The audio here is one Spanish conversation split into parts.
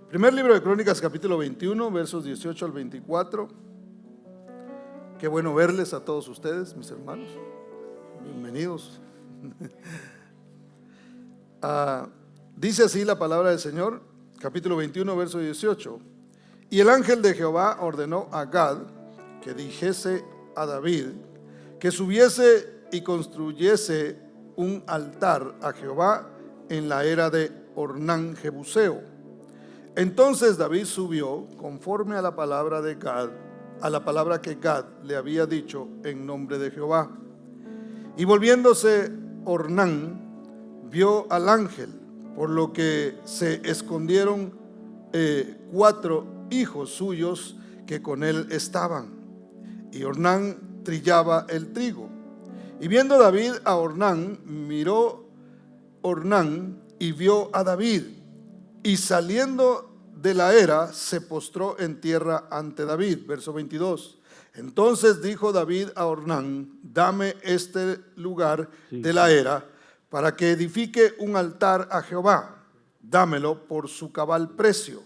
Primer libro de Crónicas, capítulo 21, versos 18 al 24. Qué bueno verles a todos ustedes, mis hermanos. Bienvenidos. Dice así la palabra del Señor, capítulo 21, verso 18. Y el ángel de Jehová ordenó a Gad que dijese a David que subiese y construyese un altar a Jehová en la era de Ornán Jebuseo. Entonces David subió conforme a la palabra de Gad, a la palabra que Gad le había dicho en nombre de Jehová. Y volviéndose Ornán, vio al ángel, por lo que se escondieron 4 hijos suyos que con él estaban. Y Ornán trillaba el trigo. Y viendo David a Ornán, miró Ornán y vio a David. Y saliendo de la era, se postró en tierra ante David. Verso 22. Entonces dijo David a Ornán: dame este lugar de la era para que edifique un altar a Jehová. Dámelo por su cabal precio,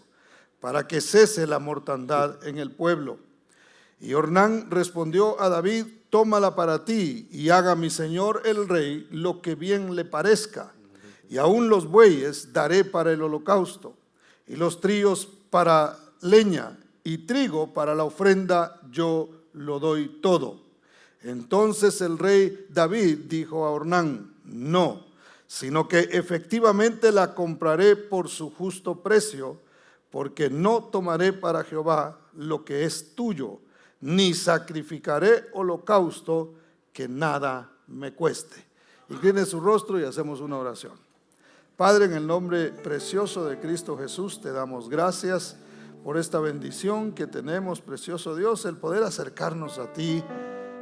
para que cese la mortandad en el pueblo. Y Ornán respondió a David: tómala para ti, y haga mi señor el rey lo que bien le parezca. Y aún los bueyes daré para el holocausto, y los trillos para leña, y trigo para la ofrenda, yo lo doy todo. Entonces el rey David dijo a Ornán: no, sino que efectivamente la compraré por su justo precio, porque no tomaré para Jehová lo que es tuyo, ni sacrificaré holocausto que nada me cueste. Incline su rostro y hacemos una oración. Padre, en el nombre precioso de Cristo Jesús, te damos gracias por esta bendición que tenemos, precioso Dios, el poder acercarnos a ti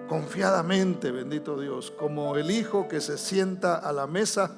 confiadamente, bendito Dios, como el hijo que se sienta a la mesa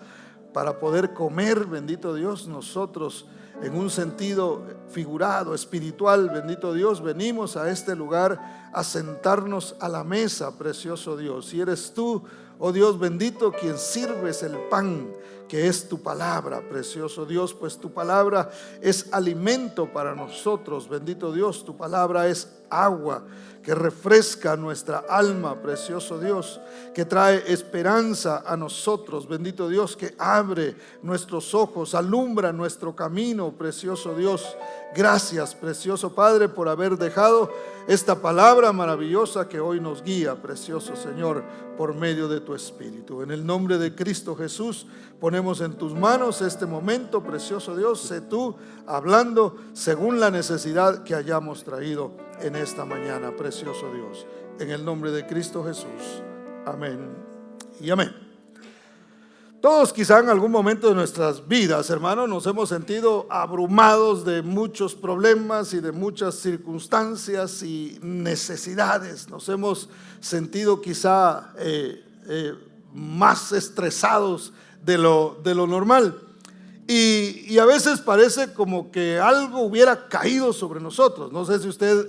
para poder comer, bendito Dios. Nosotros, en un sentido figurado, espiritual, bendito Dios, venimos a este lugar a sentarnos a la mesa, precioso Dios. Y eres tú, oh Dios bendito, quien sirves el pan, que es tu palabra, precioso Dios, pues tu palabra es alimento para nosotros, bendito Dios. Tu palabra es agua que refresca nuestra alma, precioso Dios, que trae esperanza a nosotros, bendito Dios, que abre nuestros ojos, alumbra nuestro camino, precioso Dios. Gracias, precioso Padre, por haber dejado esta palabra maravillosa que hoy nos guía, precioso Señor, por medio de tu Espíritu. En el nombre de Cristo Jesús, ponemos en tus manos este momento, precioso Dios. Sé tú hablando según la necesidad que hayamos traído en esta mañana, precioso Dios. En el nombre de Cristo Jesús. Amén y amén. Todos quizá en algún momento de nuestras vidas, hermanos, nos hemos sentido abrumados de muchos problemas y de muchas circunstancias y necesidades. Nos hemos sentido quizá más estresados de lo normal. Y a veces parece como que algo hubiera caído sobre nosotros. No sé si usted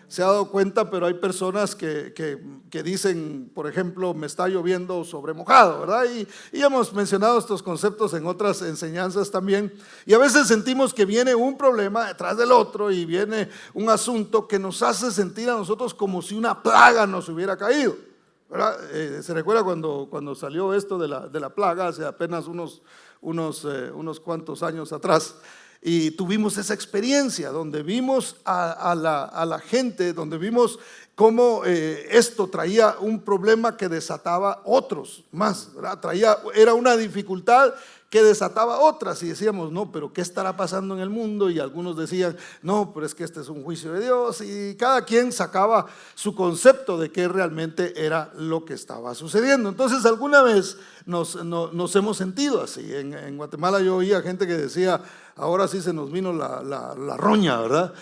se ha dado cuenta, pero hay personas que dicen, por ejemplo, me está lloviendo sobre mojado, ¿verdad? Y hemos mencionado estos conceptos en otras enseñanzas también. Y a veces sentimos que viene un problema detrás del otro y viene un asunto que nos hace sentir a nosotros como si una plaga nos hubiera caído, ¿verdad? ¿Se recuerda cuando salió esto de la plaga hace apenas unos cuantos años atrás? Y tuvimos esa experiencia donde vimos a la gente, donde vimos cómo esto traía un problema que desataba otros más, ¿verdad? Era una dificultad que desataba otras, y decíamos, no, pero ¿qué estará pasando en el mundo? Y algunos decían, no, pero es que este es un juicio de Dios, y cada quien sacaba su concepto de qué realmente era lo que estaba sucediendo. Entonces alguna vez nos hemos sentido así. En Guatemala yo oía gente que decía, ahora sí se nos vino la roña, ¿verdad?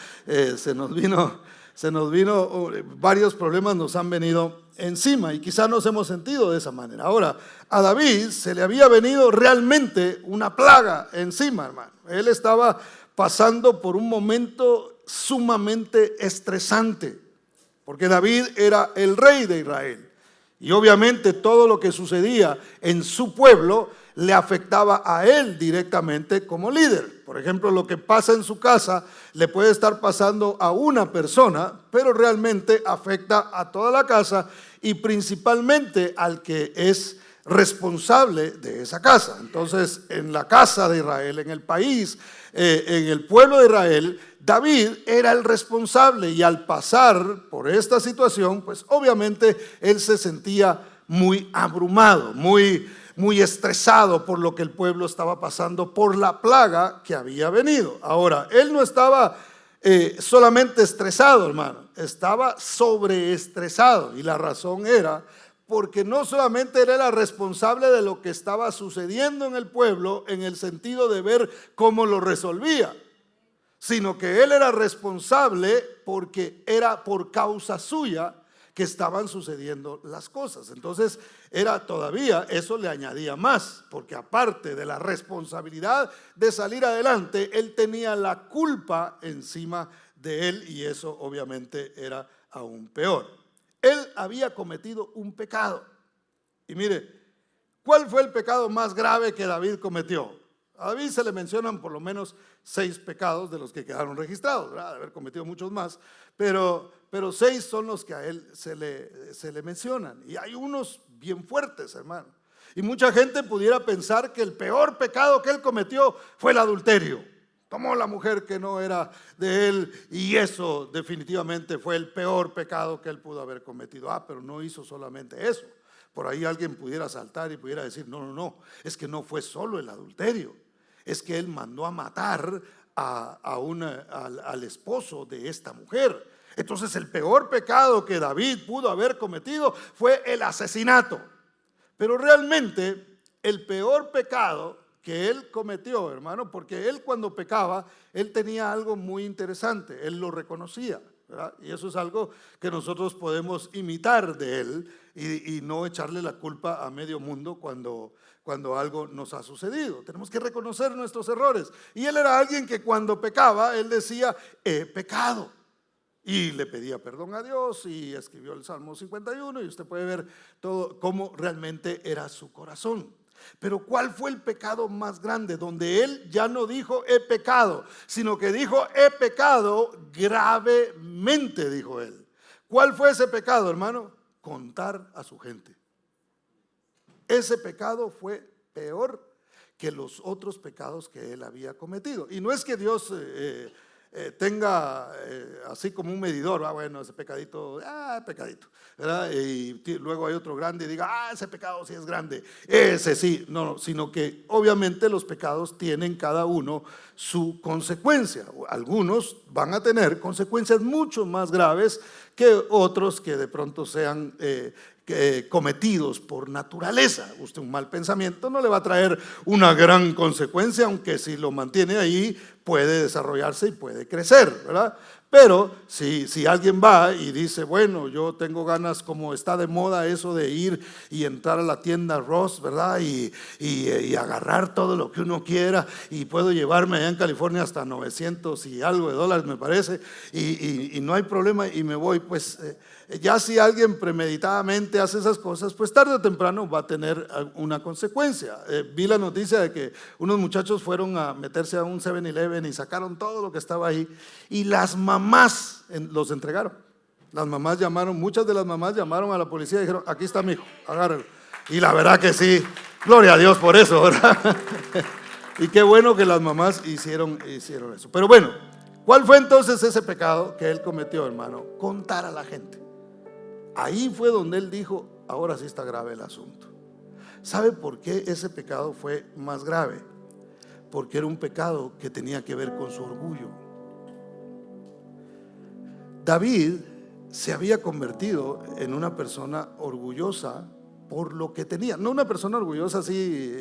Se nos vino, varios problemas nos han venido encima, y quizás nos hemos sentido de esa manera. Ahora, a David se le había venido realmente una plaga encima, hermano. Él estaba pasando por un momento sumamente estresante, porque David era el rey de Israel. Y obviamente todo lo que sucedía en su pueblo le afectaba a él directamente como líder. Por ejemplo, lo que pasa en su casa le puede estar pasando a una persona, pero realmente afecta a toda la casa y principalmente al que es responsable de esa casa. Entonces, en la casa de Israel, en el país, en el pueblo de Israel, David era el responsable, y al pasar por esta situación, pues obviamente él se sentía muy abrumado, muy estresado por lo que el pueblo estaba pasando, por la plaga que había venido. Ahora, él no estaba solamente estresado, hermano, estaba sobreestresado, y la razón era porque no solamente él era responsable de lo que estaba sucediendo en el pueblo en el sentido de ver cómo lo resolvía, sino que él era responsable porque era por causa suya que estaban sucediendo las cosas. Entonces era todavía, eso le añadía más, porque aparte de la responsabilidad de salir adelante, él tenía la culpa encima de él, y eso obviamente era aún peor. Él había cometido un pecado. Y mire, ¿cuál fue el pecado más grave que David cometió? A David se le mencionan por lo menos 6 pecados de los que quedaron registrados, ¿verdad? De haber cometido muchos más, pero 6 son los que a él se le mencionan. Y hay unos bien fuertes, hermano. Y mucha gente pudiera pensar que el peor pecado que él cometió fue el adulterio. Tomó la mujer que no era de él, y eso definitivamente fue el peor pecado que él pudo haber cometido. Pero no hizo solamente eso. Por ahí alguien pudiera saltar y pudiera decir, no, es que no fue solo el adulterio, es que él mandó a matar al esposo de esta mujer. Entonces el peor pecado que David pudo haber cometido fue el asesinato. Pero realmente el peor pecado que él cometió, hermano, porque él cuando pecaba, él tenía algo muy interesante, él lo reconocía, ¿verdad? Y eso es algo que nosotros podemos imitar de él y no echarle la culpa a medio mundo cuando algo nos ha sucedido. Tenemos que reconocer nuestros errores. Y él era alguien que cuando pecaba, él decía, he pecado. Y le pedía perdón a Dios, y escribió el Salmo 51, y usted puede ver todo cómo realmente era su corazón. Pero ¿cuál fue el pecado más grande? Donde él ya no dijo he pecado, sino que dijo he pecado gravemente, dijo él. ¿Cuál fue ese pecado, hermano? Contar a su gente. Ese pecado fue peor que los otros pecados que él había cometido. Y no es que Dios tenga así como un medidor, bueno, ese pecadito, pecadito, ¿verdad? Y luego hay otro grande y diga, ese pecado sí es grande, ese sí, no, sino que obviamente los pecados tienen cada uno su consecuencia. Algunos van a tener consecuencias mucho más graves que otros que de pronto sean cometidos por naturaleza. Usted, un mal pensamiento no le va a traer una gran consecuencia, aunque si lo mantiene ahí puede desarrollarse y puede crecer, ¿verdad? Pero si alguien va y dice, bueno, yo tengo ganas, como está de moda eso de ir y entrar a la tienda Ross, ¿verdad? Y agarrar todo lo que uno quiera, y puedo llevarme allá en California hasta 900 y algo de dólares, me parece, y no hay problema, y me voy. Pues ya si alguien premeditadamente hace esas cosas, pues tarde o temprano va a tener una consecuencia. Vi la noticia de que unos muchachos fueron a meterse a un 7-Eleven y sacaron todo lo que estaba ahí, y las mamás los entregaron. Las mamás llamaron, muchas de las mamás llamaron a la policía y dijeron, aquí está mi hijo, agárralo. Y la verdad que sí, gloria a Dios por eso, ¿verdad? Y qué bueno que las mamás hicieron eso. Pero bueno, ¿cuál fue entonces ese pecado que él cometió, hermano? Contar a la gente. Ahí fue donde él dijo, ahora sí está grave el asunto. ¿Sabe por qué ese pecado fue más grave? Porque era un pecado que tenía que ver con su orgullo. David se había convertido en una persona orgullosa por lo que tenía. No una persona orgullosa así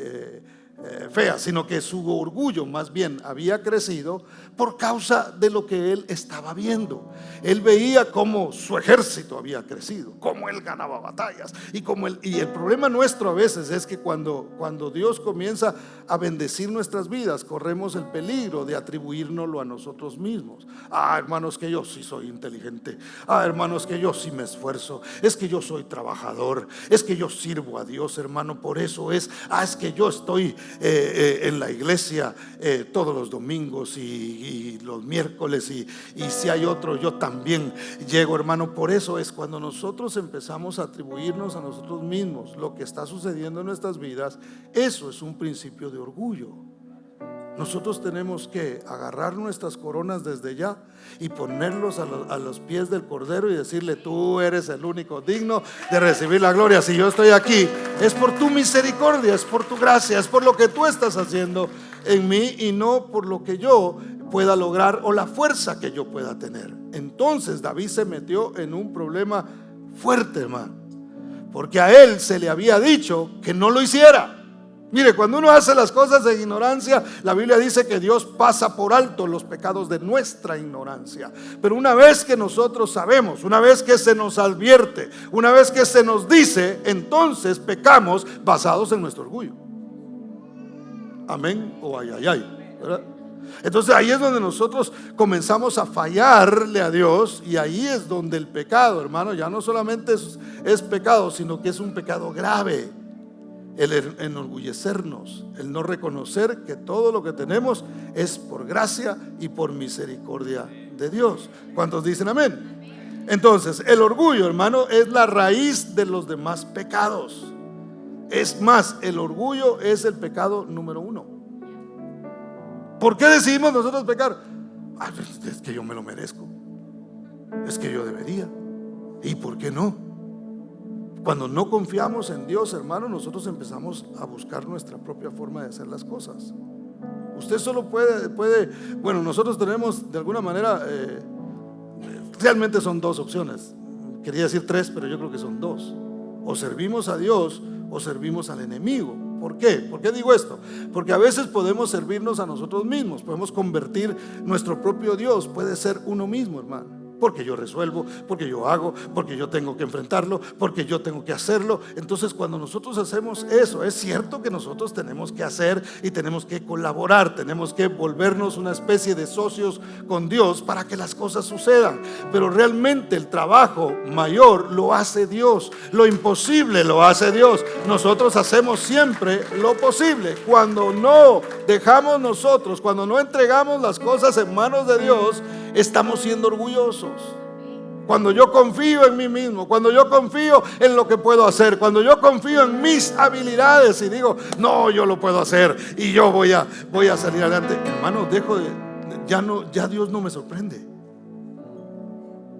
fea, sino que su orgullo más bien había crecido por causa de lo que él estaba viendo. Él veía cómo su ejército había crecido, cómo él ganaba batallas y el problema nuestro a veces es que cuando Dios comienza a bendecir nuestras vidas, corremos el peligro de atribuírnoslo a nosotros mismos. Hermanos, que yo sí soy inteligente. Hermanos, que yo sí me esfuerzo. Es que yo soy trabajador. Es que yo sirvo a Dios, hermano. Por eso es que yo estoy en la iglesia todos los domingos y los miércoles y si hay otro yo también llego, hermano. Por eso es cuando nosotros empezamos a atribuirnos a nosotros mismos lo que está sucediendo en nuestras vidas, eso es un principio de orgullo. Nosotros tenemos que agarrar nuestras coronas desde ya y ponerlos a los pies del Cordero y decirle: tú eres el único digno de recibir la gloria. Si yo estoy aquí es por tu misericordia, es por tu gracia, es por lo que tú estás haciendo en mí y no por lo que yo pueda lograr o la fuerza que yo pueda tener. Entonces David se metió en un problema fuerte, hermano, porque a él se le había dicho que no lo hiciera. Mire, cuando uno hace las cosas en ignorancia, la Biblia dice que Dios pasa por alto los pecados de nuestra ignorancia. Pero una vez que nosotros sabemos, una vez que se nos advierte, una vez que se nos dice, entonces pecamos basados en nuestro orgullo. Amén o ay, ay, ay, ¿verdad? Entonces ahí es donde nosotros comenzamos a fallarle a Dios, y ahí es donde el pecado, hermano, ya no solamente es pecado, sino que es un pecado grave. El enorgullecernos, el no reconocer que todo lo que tenemos es por gracia y por misericordia de Dios. ¿Cuántos dicen amén? Entonces, el orgullo, hermano, es la raíz de los demás pecados. Es más, el orgullo es el pecado número 1. ¿Por qué decidimos nosotros pecar? Es que yo me lo merezco, es que yo debería. ¿Y por qué no? Cuando no confiamos en Dios, hermano, nosotros empezamos a buscar nuestra propia forma de hacer las cosas. Usted solo puede, bueno, nosotros tenemos de alguna manera, realmente son 2 opciones. Quería decir 3, pero yo creo que son 2. O servimos a Dios o servimos al enemigo. ¿Por qué? ¿Por qué digo esto? Porque a veces podemos servirnos a nosotros mismos, podemos convertir nuestro propio Dios, puede ser uno mismo, hermano. Porque yo resuelvo, porque yo hago, porque yo tengo que enfrentarlo, porque yo tengo que hacerlo. Entonces cuando nosotros hacemos eso, es cierto que nosotros tenemos que hacer y tenemos que colaborar, tenemos que volvernos una especie de socios con Dios para que las cosas sucedan. Pero realmente el trabajo mayor lo hace Dios, lo imposible lo hace Dios. Nosotros hacemos siempre lo posible. Cuando no dejamos nosotros, cuando no entregamos las cosas en manos de Dios, estamos siendo orgullosos. Cuando yo confío en mí mismo, cuando yo confío en lo que puedo hacer, cuando yo confío en mis habilidades y digo, no, yo lo puedo hacer y yo voy a salir adelante, hermano, ya Dios no me sorprende.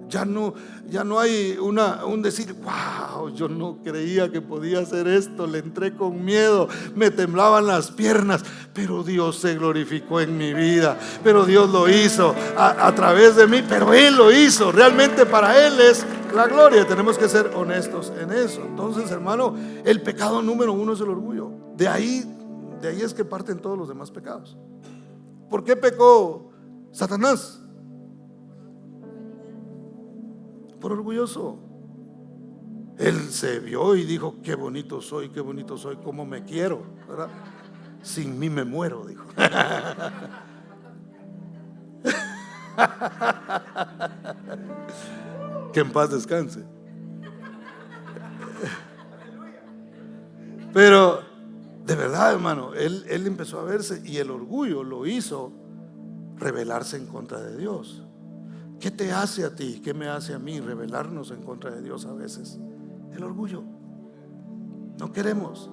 Ya no hay un decir, wow, yo no creía que podía hacer esto, le entré con miedo, me temblaban las piernas, pero Dios se glorificó en mi vida, pero Dios lo hizo a través de mí, pero Él lo hizo, realmente para Él es la gloria. Tenemos que ser honestos en eso. Entonces, hermano, el pecado número 1 es el orgullo. De ahí es que parten todos los demás pecados. ¿Por qué pecó Satanás? Por orgulloso. Él se vio y dijo, qué bonito soy, cómo me quiero, ¿verdad? Sin mí me muero, dijo. Que en paz descanse. Pero de verdad, hermano, él empezó a verse, y el orgullo lo hizo rebelarse en contra de Dios. ¿Qué te hace a ti? ¿Qué me hace a mí rebelarnos en contra de Dios a veces? El orgullo. No queremos.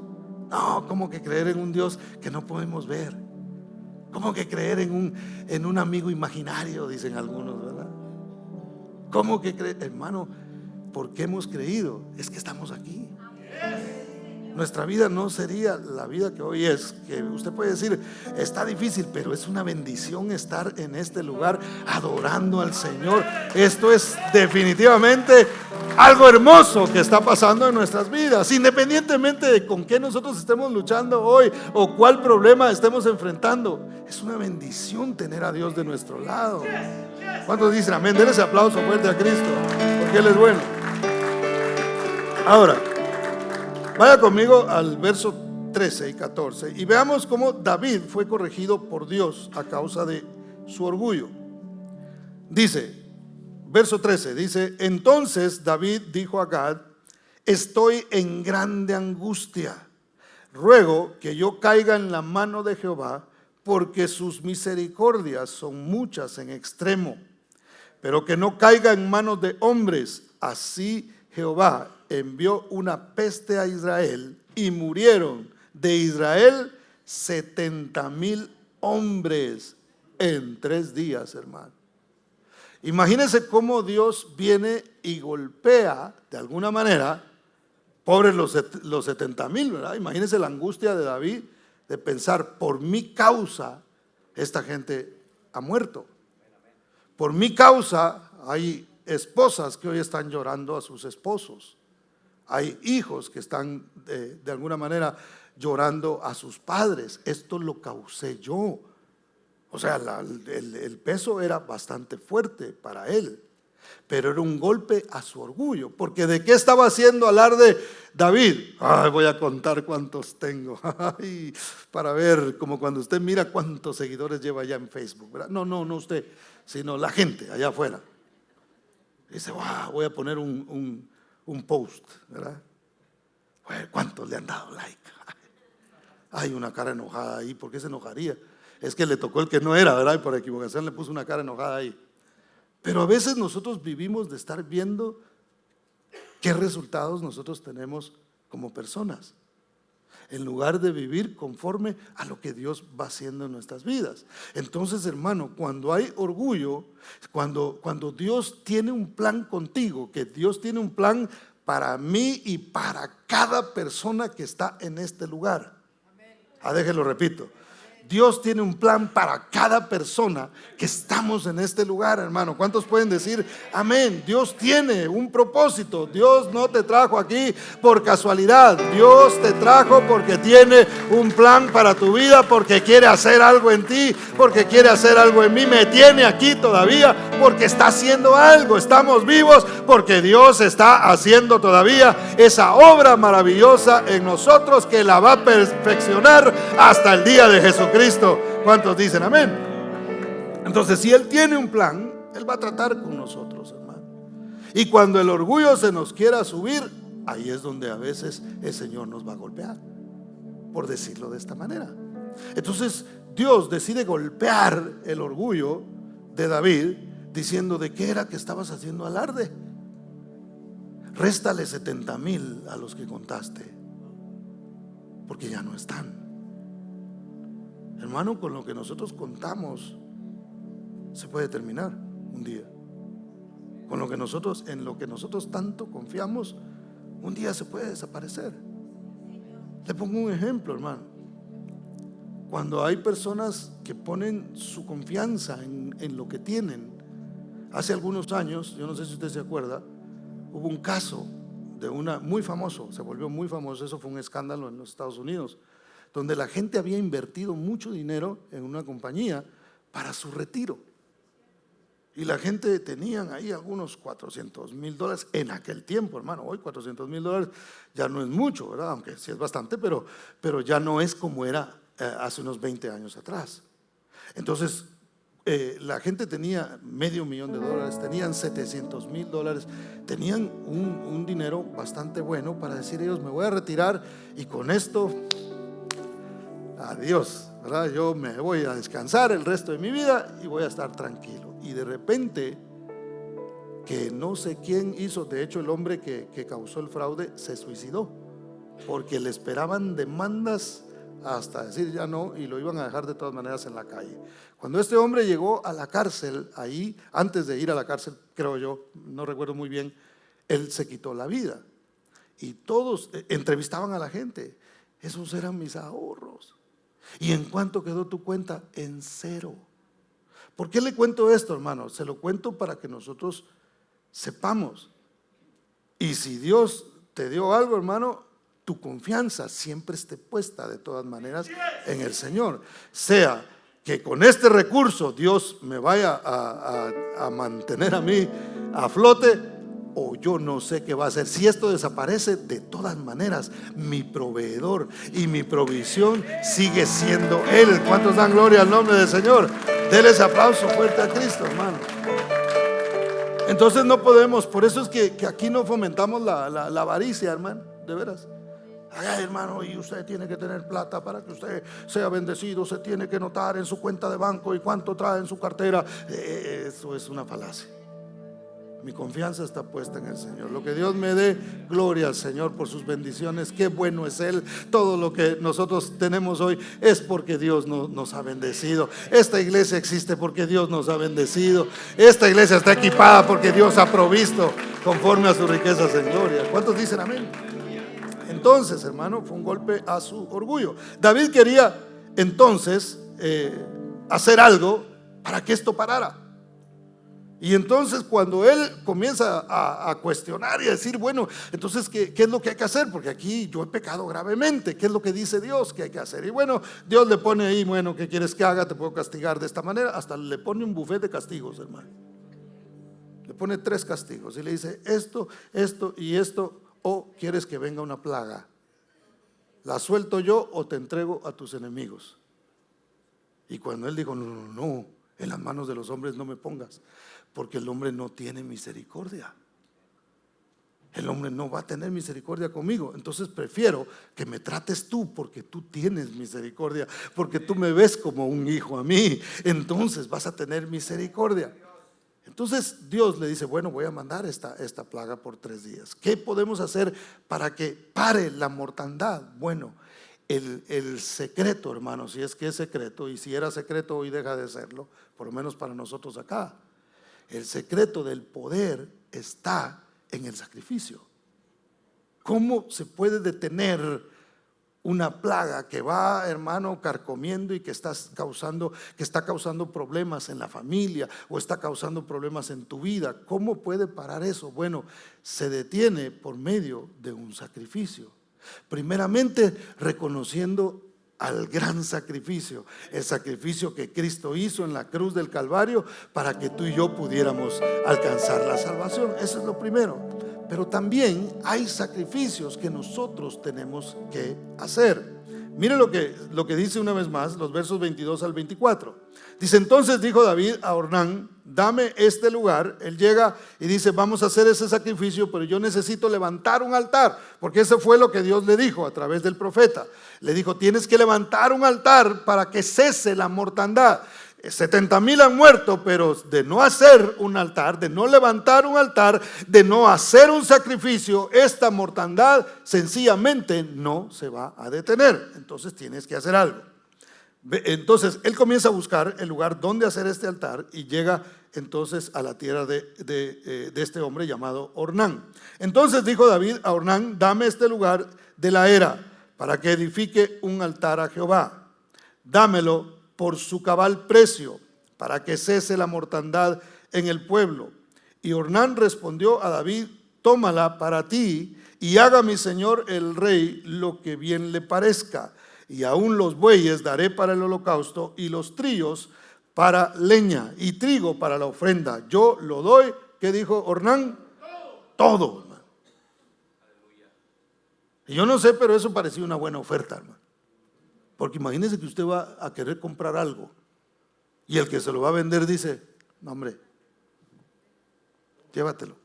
No, ¿cómo que creer en un Dios que no podemos ver? ¿Cómo que creer en un amigo imaginario? Dicen algunos, ¿verdad? ¿Cómo que creer? Hermano, ¿por qué hemos creído? Es que estamos aquí. Nuestra vida no sería la vida que hoy es. Que usted puede decir, está difícil, pero es una bendición estar en este lugar adorando al Señor. Esto es definitivamente algo hermoso que está pasando en nuestras vidas, independientemente de con qué nosotros estemos luchando hoy o cuál problema estemos enfrentando. Es una bendición tener a Dios de nuestro lado. ¿Cuántos dicen amén? Denle ese aplauso fuerte a Cristo, porque Él es bueno. Ahora, vaya conmigo al verso 13 y 14 y veamos cómo David fue corregido por Dios a causa de su orgullo. Dice, verso 13, dice: entonces David dijo a Gad: estoy en grande angustia, ruego que yo caiga en la mano de Jehová, porque sus misericordias son muchas en extremo, pero que no caiga en manos de hombres. Así Jehová envió una peste a Israel y murieron de Israel 70,000 hombres en 3 días, hermano. Imagínense cómo Dios viene y golpea de alguna manera, pobres los 70,000, ¿verdad? Imagínense la angustia de David de pensar: por mi causa esta gente ha muerto. Por mi causa hay esposas que hoy están llorando a sus esposos. Hay hijos que están de alguna manera llorando a sus padres. Esto lo causé yo. O sea, el peso era bastante fuerte para él, pero era un golpe a su orgullo. Porque ¿de qué estaba haciendo alarde David? Ay, voy a contar cuántos tengo. Ay, para ver, como cuando usted mira cuántos seguidores lleva ya en Facebook, ¿verdad? No usted, sino la gente allá afuera. Dice: wow, voy a poner un post, ¿verdad? A ver, ¿cuántos le han dado like? Hay una cara enojada ahí. ¿Por qué se enojaría? Es que le tocó el que no era, ¿verdad? Y por equivocación le puso una cara enojada ahí. Pero a veces nosotros vivimos de estar viendo qué resultados nosotros tenemos como personas, en lugar de vivir conforme a lo que Dios va haciendo en nuestras vidas. Entonces, hermano, cuando hay orgullo, cuando Dios tiene un plan contigo, que Dios tiene un plan para mí y para cada persona que está en este lugar. Déjenlo repito. Dios tiene un plan para cada persona que estamos en este lugar, hermano. ¿Cuántos pueden decir amén? Dios tiene un propósito. Dios no te trajo aquí por casualidad. Dios te trajo porque tiene un plan para tu vida, porque quiere hacer algo en ti, porque quiere hacer algo en mí. Me tiene aquí todavía porque está haciendo algo. Estamos vivos porque Dios está haciendo todavía esa obra maravillosa en nosotros, que la va a perfeccionar hasta el día de Jesucristo. ¿Cuántos dicen amén? Entonces, si Él tiene un plan, Él va a tratar con nosotros, hermano. Y cuando el orgullo se nos quiera subir, ahí es donde a veces el Señor nos va a golpear, por decirlo de esta manera. Entonces Dios decide golpear el orgullo de David, diciendo: ¿de qué era que estabas haciendo alarde? Réstale 70,000 a los que contaste, porque ya no están. Hermano, con lo que nosotros contamos se puede terminar un día. En lo que nosotros tanto confiamos, un día se puede desaparecer. Le pongo un ejemplo, hermano. Cuando hay personas que ponen su confianza en lo que tienen. Hace algunos años, yo no sé si usted se acuerda, hubo un caso de una muy famoso, se volvió muy famoso. Eso fue un escándalo en los Estados Unidos, donde la gente había invertido mucho dinero en una compañía para su retiro. Y la gente tenían ahí algunos $400,000 en aquel tiempo, hermano. Hoy $400,000 ya no es mucho, ¿verdad? Aunque sí es bastante, pero ya no es como era hace unos 20 años atrás. Entonces, la gente tenía $500,000, tenían $700,000, tenían un dinero bastante bueno para decir ellos: me voy a retirar y con esto, adiós, ¿verdad? Yo me voy a descansar el resto de mi vida y voy a estar tranquilo. Y de repente, que no sé quién hizo, de hecho el hombre que causó el fraude se suicidó, porque le esperaban demandas hasta decir ya no, y lo iban a dejar de todas maneras en la calle. Cuando este hombre llegó a la cárcel, ahí, antes de ir a la cárcel, creo yo, no recuerdo muy bien, él se quitó la vida. Y todos entrevistaban a la gente: esos eran mis ahorros. ¿Y en cuánto quedó tu cuenta? En 0. ¿Por qué le cuento esto, hermano? Se lo cuento para que nosotros sepamos Y si Dios te dio algo, hermano, tu confianza siempre esté puesta de todas maneras en el Señor. Sea que con este recurso Dios me vaya a mantener a mí a flote, o yo no sé qué va a hacer. Si esto desaparece, de todas maneras mi proveedor y mi provisión sigue siendo Él. ¿Cuántos dan gloria al nombre del Señor? Denle ese aplauso fuerte a Cristo, hermano. Entonces no podemos, por eso es que aquí no fomentamos la avaricia, hermano, de veras. Ay, hermano, y usted tiene que tener plata para que usted sea bendecido, se tiene que notar en su cuenta de banco y cuánto trae en su cartera. Eso es una falacia. Mi confianza está puesta en el Señor. Lo que Dios me dé, gloria al Señor por sus bendiciones. Qué bueno es Él. Todo lo que nosotros tenemos hoy es porque Dios nos ha bendecido. Esta iglesia existe porque Dios nos ha bendecido. Esta iglesia está equipada porque Dios ha provisto conforme a sus riquezas en gloria. ¿Cuántos dicen amén? Entonces, hermano, fue un golpe a su orgullo. David quería entonces hacer algo para que esto parara. Y entonces cuando él comienza a cuestionar y a decir, bueno, entonces ¿qué es lo que hay que hacer? Porque aquí yo he pecado gravemente. ¿Qué es lo que dice Dios que hay que hacer? Y bueno, Dios le pone ahí, bueno, ¿qué quieres que haga? Te puedo castigar de esta manera. Hasta le pone un buffet de castigos, hermano. Le pone 3 castigos y le dice esto, esto y esto. O quieres que venga una plaga, la suelto yo o te entrego a tus enemigos. Y cuando él dijo, no, en las manos de los hombres no me pongas, porque el hombre no tiene misericordia. El hombre no va a tener misericordia conmigo. Entonces prefiero que me trates tú, porque tú tienes misericordia, porque tú me ves como un hijo a mí. Entonces vas a tener misericordia. Entonces Dios le dice, bueno, voy a mandar esta plaga por 3 días. ¿Qué podemos hacer para que pare la mortandad? Bueno, el secreto, hermano, si es que es secreto, y si era secreto hoy deja de serlo, por lo menos para nosotros acá. El secreto del poder está en el sacrificio. ¿Cómo se puede detener una plaga que va, hermano, carcomiendo y que está causando problemas en la familia o está causando problemas en tu vida? ¿Cómo puede parar eso? Bueno, se detiene por medio de un sacrificio. Primeramente, reconociendo al gran sacrificio, el sacrificio que Cristo hizo en la cruz del Calvario para que tú y yo pudiéramos alcanzar la salvación. Eso es lo primero. Pero también hay sacrificios que nosotros tenemos que hacer. Mire lo que dice una vez más, los versos 22 al 24. Dice, entonces dijo David a Ornán, dame este lugar. Él llega y dice, vamos a hacer ese sacrificio, pero yo necesito levantar un altar, porque eso fue lo que Dios le dijo a través del profeta. Le dijo, tienes que levantar un altar para que cese la mortandad. 70,000 han muerto, pero de no hacer un altar, de no levantar un altar, de no hacer un sacrificio, esta mortandad sencillamente no se va a detener. Entonces tienes que hacer algo. Entonces él comienza a buscar el lugar donde hacer este altar y llega entonces a la tierra de este hombre llamado Ornán. Entonces dijo David a Ornán, dame este lugar de la era para que edifique un altar a Jehová. Dámelo por su cabal precio, para que cese la mortandad en el pueblo. Y Ornán respondió a David, tómala para ti y haga mi señor el rey lo que bien le parezca. Y aún los bueyes daré para el holocausto y los trillos para leña y trigo para la ofrenda. Yo lo doy, ¿qué dijo Ornán? Todo, hermano. Y yo no sé, pero eso parecía una buena oferta, hermano. Porque imagínese que usted va a querer comprar algo y el que se lo va a vender dice, no hombre, llévatelo,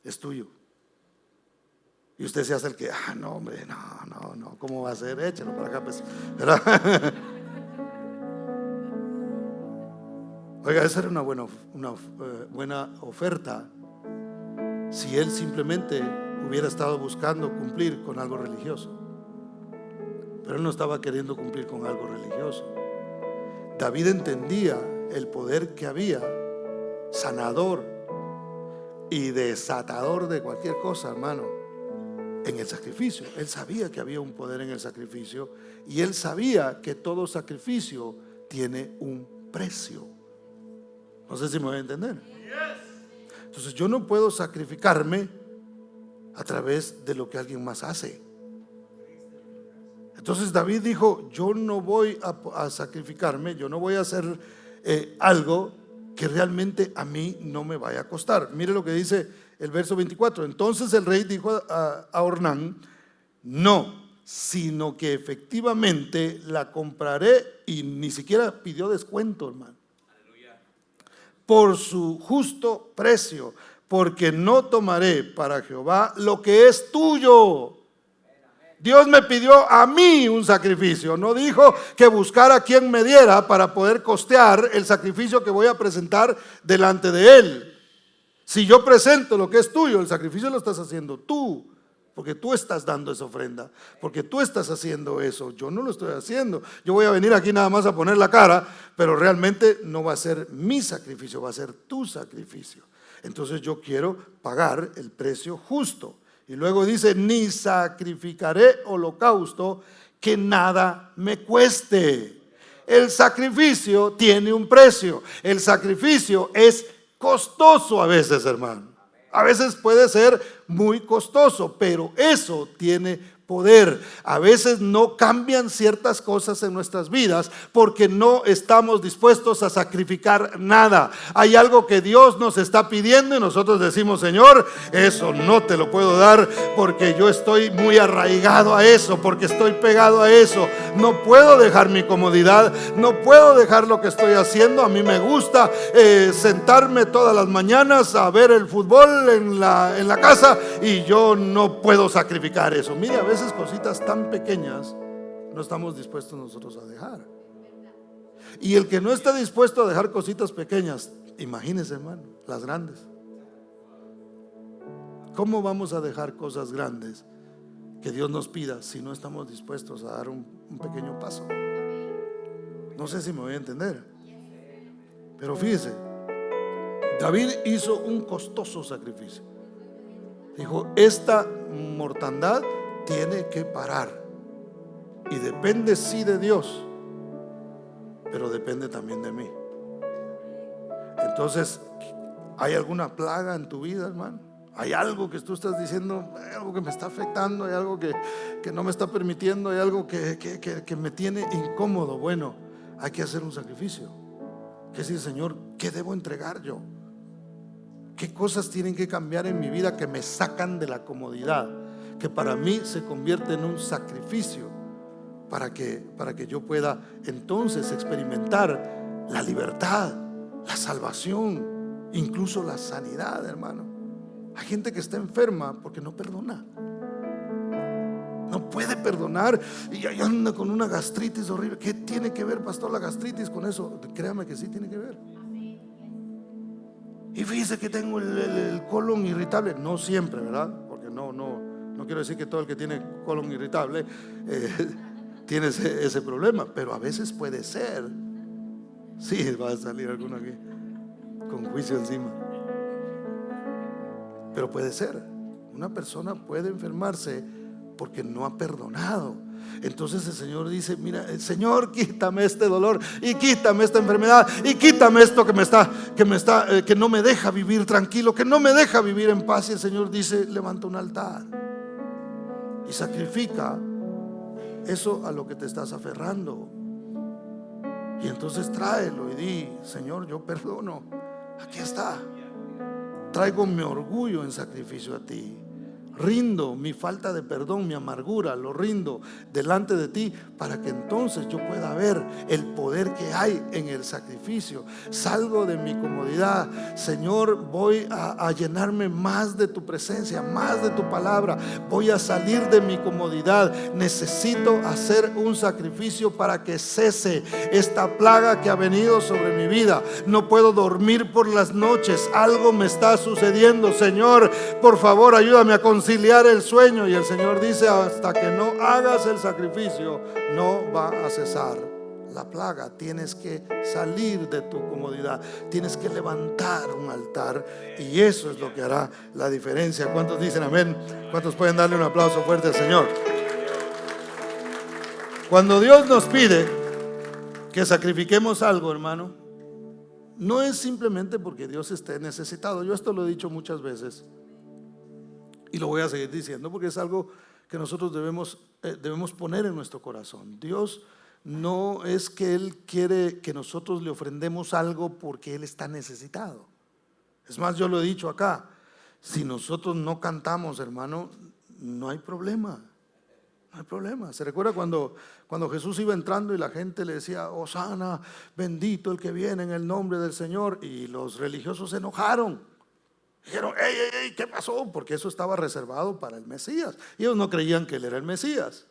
es tuyo. Y usted se hace el que, no hombre, no, ¿cómo va a ser? Échalo para acá, pues. Oiga, esa era una buena oferta si él simplemente hubiera estado buscando cumplir con algo religioso. Pero él no estaba queriendo cumplir con algo religioso. David entendía el poder que había, sanador y desatador de cualquier cosa, hermano, en el sacrificio. Él sabía que había un poder en el sacrificio y él sabía que todo sacrificio tiene un precio. No sé si me voy a entender. Entonces yo no puedo sacrificarme a través de lo que alguien más hace. Entonces David dijo: yo no voy a sacrificarme, yo no voy a hacer algo que realmente a mí no me vaya a costar. Mire lo que dice el verso 24. Entonces el rey dijo a Ornán: no, sino que efectivamente la compraré. Y ni siquiera pidió descuento, hermano, por su justo precio, porque no tomaré para Jehová lo que es tuyo. Dios me pidió a mí un sacrificio, no dijo que buscara quien me diera para poder costear el sacrificio que voy a presentar delante de Él. Si yo presento lo que es tuyo, el sacrificio lo estás haciendo tú, porque tú estás dando esa ofrenda, porque tú estás haciendo eso. Yo no lo estoy haciendo. Yo voy a venir aquí nada más a poner la cara, pero realmente no va a ser mi sacrificio, va a ser tu sacrificio. Entonces yo quiero pagar el precio justo. Y luego dice: ni sacrificaré holocausto que nada me cueste. El sacrificio tiene un precio. El sacrificio es costoso a veces, hermano. A veces puede ser muy costoso, pero eso tiene poder. A veces no cambian ciertas cosas en nuestras vidas porque no estamos dispuestos a sacrificar nada. Hay algo que Dios nos está pidiendo y nosotros decimos: Señor, eso no te lo puedo dar porque yo estoy muy arraigado a eso, porque estoy pegado a eso. No puedo dejar mi comodidad, no puedo dejar lo que estoy haciendo. A mí me gusta sentarme todas las mañanas a ver el fútbol en la casa, y yo no puedo sacrificar eso. Mire, a veces cositas tan pequeñas no estamos dispuestos nosotros a dejar. Y el que no está dispuesto a dejar cositas pequeñas, imagínese, hermano, las grandes. ¿Cómo vamos a dejar cosas grandes que Dios nos pida si no estamos dispuestos a dar un pequeño paso? No sé si me voy a entender, pero fíjese, David hizo un costoso sacrificio. Dijo: esta mortandad tiene que parar. Y depende sí de Dios, pero depende también de mí. Entonces, ¿hay alguna plaga en tu vida, hermano? ¿Hay algo que tú estás diciendo? ¿Hay algo que me está afectando? ¿Hay algo que no me está permitiendo? ¿Hay algo que me tiene incómodo? Bueno, hay que hacer un sacrificio. Que decir: Señor, ¿qué debo entregar yo? ¿Qué cosas tienen que cambiar en mi vida que me sacan de la comodidad? Que para mí se convierte en un sacrificio para que yo pueda entonces experimentar la libertad, la salvación, incluso la sanidad, hermano. Hay gente que está enferma porque no perdona, no puede perdonar y ahí anda con una gastritis horrible. ¿Qué tiene que ver, pastor, la gastritis con eso? Créame que sí tiene que ver. Y fíjese que tengo el colon irritable. No siempre, ¿verdad? Porque no quiero decir que todo el que tiene colon irritable tiene ese problema, pero a veces puede ser. Sí, va a salir alguno aquí con juicio encima. Pero puede ser. Una persona puede enfermarse porque no ha perdonado. Entonces el Señor dice: mira, Señor, quítame este dolor y quítame esta enfermedad y quítame esto que no me deja vivir tranquilo, que no me deja vivir en paz. Y el Señor dice: levanta un altar y sacrifica eso a lo que te estás aferrando. Y entonces tráelo y di: Señor, yo perdono. Aquí está. Traigo mi orgullo en sacrificio a ti. Rindo mi falta de perdón, mi amargura, lo rindo delante de ti para que entonces yo pueda ver el poder que hay en el sacrificio. Salgo de mi comodidad, Señor, voy a llenarme más de tu presencia, más de tu palabra. Voy a salir de mi comodidad. Necesito hacer un sacrificio para que cese esta plaga que ha venido sobre mi vida. No puedo dormir por las noches, algo me está sucediendo. Señor, por favor, ayúdame a conciliar el sueño. Y el Señor dice: hasta que no hagas el sacrificio, no va a cesar la plaga. Tienes que salir de tu comodidad, tienes que levantar un altar, y eso es lo que hará la diferencia. ¿Cuántos dicen amén? ¿Cuántos pueden darle un aplauso fuerte al Señor? Cuando Dios nos pide que sacrifiquemos algo, hermano, no es simplemente porque Dios esté necesitado. Yo esto lo he dicho muchas veces, Y lo voy a seguir diciendo porque es algo que nosotros debemos poner en nuestro corazón. Dios no es que Él quiere que nosotros le ofrendemos algo porque Él está necesitado. Es más, yo lo he dicho acá, si nosotros no cantamos, hermano, no hay problema. No hay problema. ¿Se recuerda cuando Jesús iba entrando y la gente le decía, Hosana, bendito el que viene en el nombre del Señor? Y los religiosos se enojaron. Dijeron, ey, ¿qué pasó? Porque eso estaba reservado para el Mesías. Y ellos no creían que Él era el Mesías.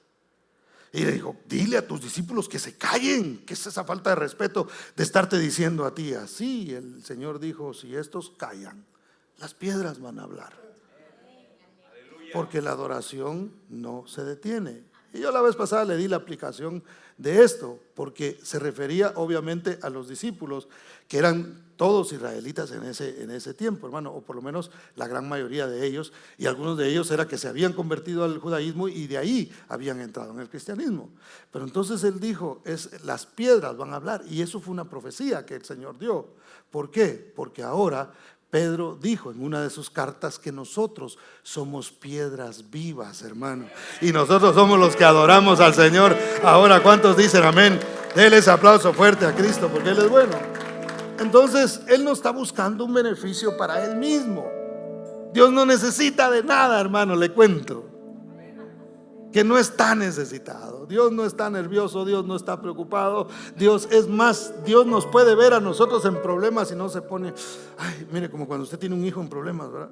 Y le dijo, dile a tus discípulos que se callen. ¿Qué es esa falta de respeto de estarte diciendo a ti así? El Señor dijo, si estos callan, las piedras van a hablar. Porque la adoración no se detiene. Y yo la vez pasada le di la aplicación de esto, porque se refería obviamente a los discípulos, que eran todos israelitas en ese tiempo, hermano, o por lo menos la gran mayoría de ellos, y algunos de ellos era que se habían convertido al judaísmo y de ahí habían entrado en el cristianismo. Pero entonces Él dijo, las piedras van a hablar, y eso fue una profecía que el Señor dio. ¿Por qué? Porque ahora Pedro dijo en una de sus cartas que nosotros somos piedras vivas, hermano, y nosotros somos los que adoramos al Señor. Ahora, ¿cuántos dicen amén? Denle ese aplauso fuerte a Cristo porque Él es bueno. Entonces, Él no está buscando un beneficio para Él mismo. Dios no necesita de nada, hermano, le cuento que no está necesitado. Dios no está nervioso, Dios no está preocupado. Dios es más, Dios nos puede ver a nosotros en problemas y no se pone, ay, mire, como cuando usted tiene un hijo en problemas, ¿verdad?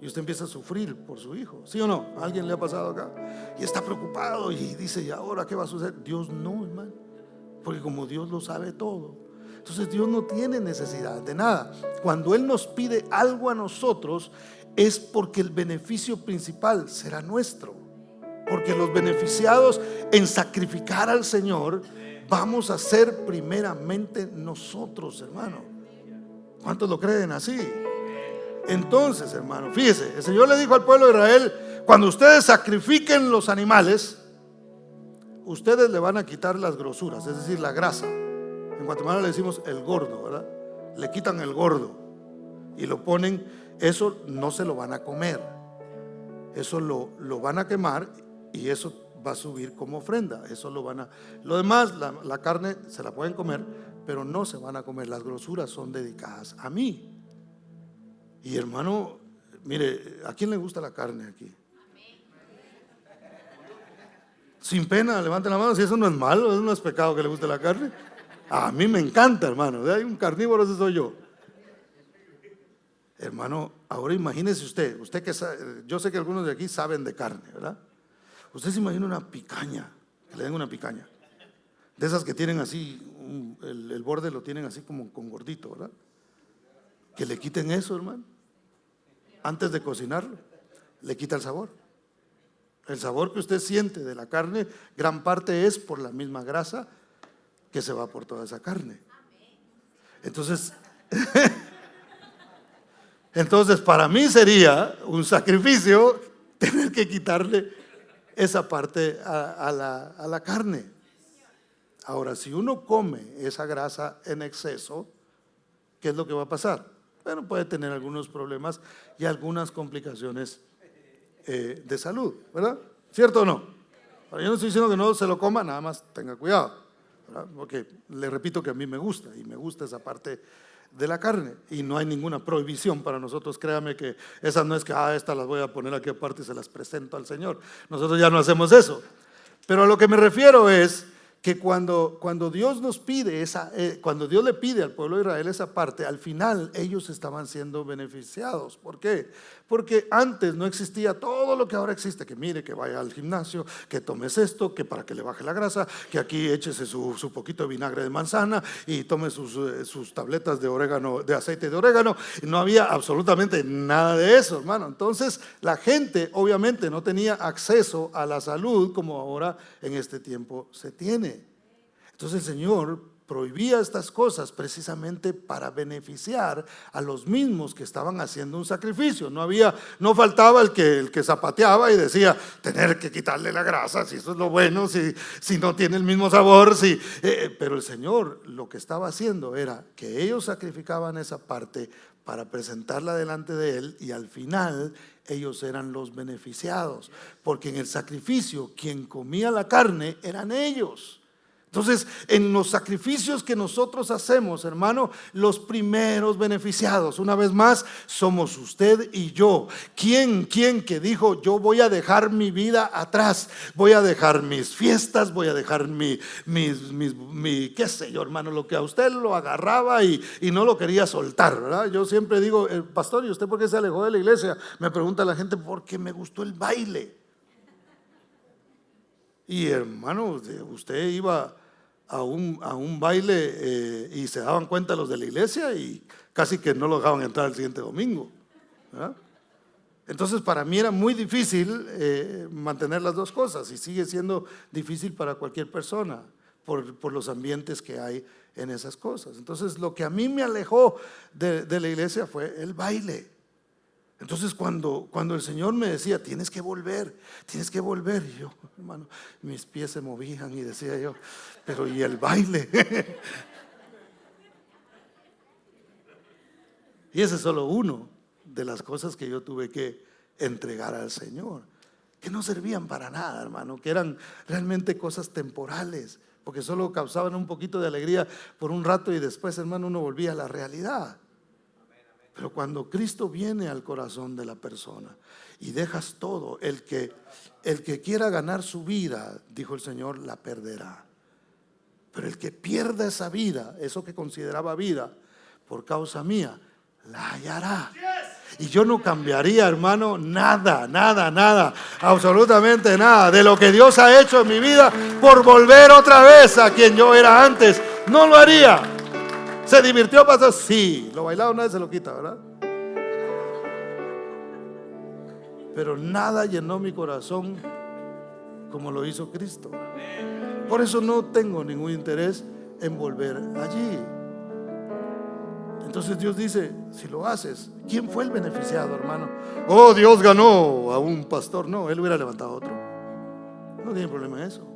Y usted empieza a sufrir por su hijo, ¿sí o no? ¿A alguien le ha pasado acá? Y está preocupado y dice, ¿y ahora qué va a suceder? Dios no, hermano, porque como Dios lo sabe todo, entonces Dios no tiene necesidad de nada. Cuando Él nos pide algo a nosotros, es porque el beneficio principal será nuestro. Porque los beneficiados en sacrificar al Señor vamos a ser primeramente nosotros, hermano. ¿Cuántos lo creen así? Entonces, hermano, fíjese, el Señor le dijo al pueblo de Israel, cuando ustedes sacrifiquen los animales, ustedes le van a quitar las grosuras, es decir, la grasa. En Guatemala le decimos el gordo, ¿verdad? Le quitan el gordo y lo ponen, eso no se lo van a comer, eso lo van a quemar y eso va a subir como ofrenda. Eso lo demás, la carne se la pueden comer, pero no se van a comer. Las grosuras son dedicadas a mí. Y hermano, mire, ¿a quién le gusta la carne aquí? Sin pena, levanten la mano si eso no es malo, eso no es pecado que le guste la carne. A mí me encanta, hermano. Hay un carnívoro, ese soy yo. Hermano, ahora imagínese usted que sabe, yo sé que algunos de aquí saben de carne, ¿verdad? Usted se imagina una picaña, que le den una picaña, de esas que tienen así, el borde lo tienen así como con gordito, ¿verdad? Que le quiten eso, hermano, antes de cocinarlo, le quita el sabor. El sabor que usted siente de la carne, gran parte es por la misma grasa que se va por toda esa carne. Entonces, para mí sería un sacrificio tener que quitarle esa parte a la carne. Ahora, si uno come esa grasa en exceso, ¿qué es lo que va a pasar? Bueno, puede tener algunos problemas y algunas complicaciones de salud, ¿verdad? ¿Cierto o no? Ahora, yo no estoy diciendo que no se lo coma, nada más tenga cuidado, ¿verdad? Porque le repito que a mí me gusta y me gusta esa parte de la carne y no hay ninguna prohibición para nosotros. Créame que esas no es que estas las voy a poner aquí aparte y se las presento al Señor. Nosotros ya no hacemos eso. Pero a lo que me refiero es que cuando Dios nos pide cuando Dios le pide al pueblo de Israel esa parte, al final ellos estaban siendo beneficiados. ¿Por qué? Porque antes no existía todo lo que ahora existe, que mire, que vaya al gimnasio, que tomes esto, que para que le baje la grasa, que aquí échese su poquito de vinagre de manzana y tome sus tabletas de orégano, de aceite de orégano. No había absolutamente nada de eso, hermano. Entonces la gente obviamente no tenía acceso a la salud como ahora en este tiempo se tiene. Entonces el Señor prohibía estas cosas precisamente para beneficiar a los mismos que estaban haciendo un sacrificio. No faltaba el que zapateaba y decía tener que quitarle la grasa, si eso es lo bueno, si no tiene el mismo sabor, pero el Señor lo que estaba haciendo era que ellos sacrificaban esa parte para presentarla delante de Él, y al final ellos eran los beneficiados, porque en el sacrificio quien comía la carne eran ellos. Entonces, en los sacrificios que nosotros hacemos, hermano, los primeros beneficiados, una vez más, somos usted y yo. ¿Quién que dijo, yo voy a dejar mi vida atrás, voy a dejar mis fiestas, voy a dejar mi qué sé yo, hermano, lo que a usted lo agarraba y no lo quería soltar, ¿verdad? Yo siempre digo, pastor, ¿y usted por qué se alejó de la iglesia? Me pregunta la gente, porque me gustó el baile. Y hermano, usted iba a un baile y se daban cuenta los de la iglesia y casi que no lo dejaban entrar el siguiente domingo, ¿verdad? Entonces para mí era muy difícil mantener las dos cosas, y sigue siendo difícil para cualquier persona por los ambientes que hay en esas cosas. Entonces lo que a mí me alejó de la iglesia fue el baile. Entonces cuando el Señor me decía, tienes que volver, y yo, hermano, mis pies se movían y decía yo, pero ¿y el baile? Y ese es solo uno de las cosas que yo tuve que entregar al Señor, que no servían para nada, hermano, que eran realmente cosas temporales, porque solo causaban un poquito de alegría por un rato y después, hermano, uno volvía a la realidad. Pero cuando Cristo viene al corazón de la persona y dejas todo, el que quiera ganar su vida, dijo el Señor, la perderá. Pero el que pierda esa vida, eso que consideraba vida, por causa mía, la hallará. Y yo no cambiaría, hermano, nada, absolutamente nada de lo que Dios ha hecho en mi vida por volver otra vez a quien yo era antes. No lo haría. ¿Se divirtió, pastor? Sí, lo bailado nadie se lo quita, ¿verdad? Pero nada llenó mi corazón como lo hizo Cristo. Por eso no tengo ningún interés en volver allí. Entonces Dios dice, si lo haces, ¿quién fue el beneficiado, hermano? Oh, Dios ganó a un pastor. No, él hubiera levantado a otro. No tiene problema en eso.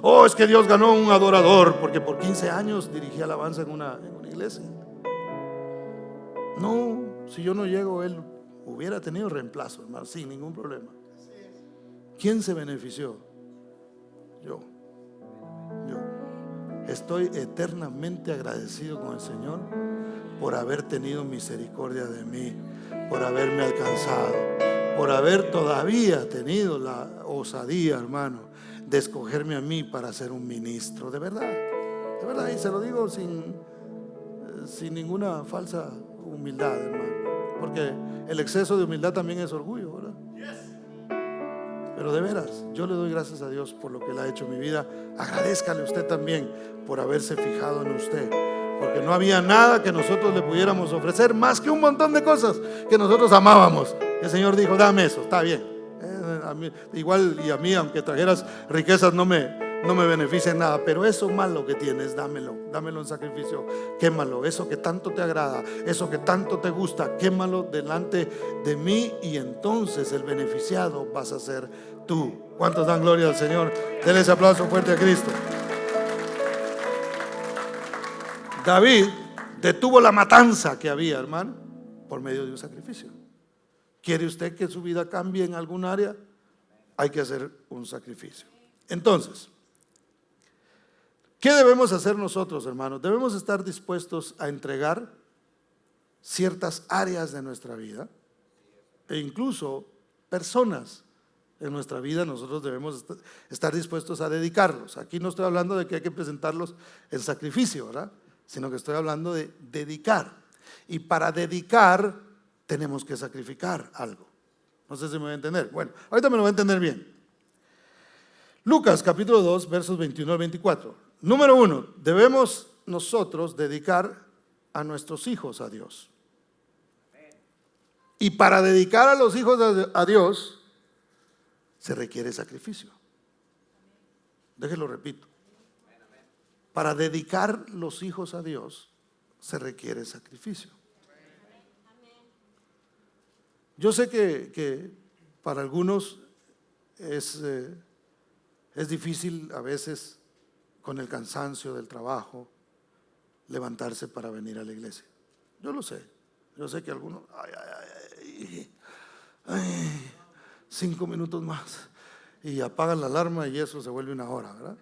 Oh, es que Dios ganó un adorador, porque por 15 años dirigí alabanza en una iglesia. No, si yo no llego, él hubiera tenido reemplazo, hermano, sin ningún problema. ¿Quién se benefició? Yo. Estoy eternamente agradecido con el Señor por haber tenido misericordia de mí, por haberme alcanzado, por haber todavía tenido la osadía, hermano, de escogerme a mí para ser un ministro, de verdad, y se lo digo sin ninguna falsa humildad, hermano, porque el exceso de humildad también es orgullo, ¿verdad? Pero de veras, yo le doy gracias a Dios por lo que Él ha hecho en mi vida. Agradézcale usted también por haberse fijado en usted, porque no había nada que nosotros le pudiéramos ofrecer más que un montón de cosas que nosotros amábamos. El Señor dijo, dame eso, está bien. A mí, igual, y a mí, aunque trajeras riquezas, no me beneficia en nada, pero eso malo que tienes, dámelo en sacrificio, quémalo. Eso que tanto te agrada, eso que tanto te gusta, quémalo delante de mí, y entonces el beneficiado vas a ser tú. ¿Cuántos dan gloria al Señor? Denle ese aplauso fuerte a Cristo. David detuvo la matanza que había, hermano, por medio de un sacrificio. ¿Quiere usted que su vida cambie en algún área? Hay que hacer un sacrificio. Entonces, ¿qué debemos hacer nosotros, hermanos? Debemos estar dispuestos a entregar ciertas áreas de nuestra vida, e incluso personas en nuestra vida. Nosotros debemos estar dispuestos a dedicarlos. Aquí no estoy hablando de que hay que presentarlos en sacrificio, ¿verdad? Sino que estoy hablando de dedicar. Y para dedicar tenemos que sacrificar algo. No sé si me voy a entender. Bueno, ahorita me lo voy a entender bien. Lucas capítulo 2 versos 21 al 24. Número 1, debemos nosotros dedicar a nuestros hijos a Dios. Y para dedicar a los hijos a Dios se requiere sacrificio. Déjenlo repito. para dedicar los hijos a Dios se requiere sacrificio. Yo sé que para algunos es difícil a veces, con el cansancio del trabajo, levantarse para venir a la iglesia. Yo lo sé. Yo sé que algunos, 5 minutos más y apagan la alarma y eso se vuelve 1 hora, ¿verdad?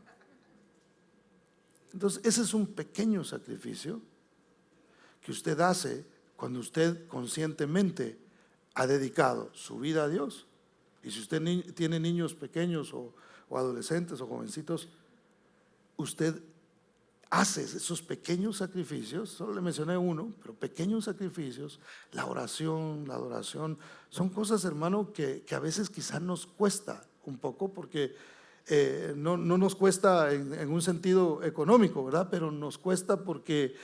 Entonces ese es un pequeño sacrificio que usted hace cuando usted conscientemente ha dedicado su vida a Dios. Y si usted tiene niños pequeños o adolescentes o jovencitos, usted hace esos pequeños sacrificios. Solo le mencioné uno, pero pequeños sacrificios, la oración, la adoración, son cosas, hermano, que a veces quizás nos cuesta un poco, porque no nos cuesta en un sentido económico, ¿verdad? Pero nos cuesta porque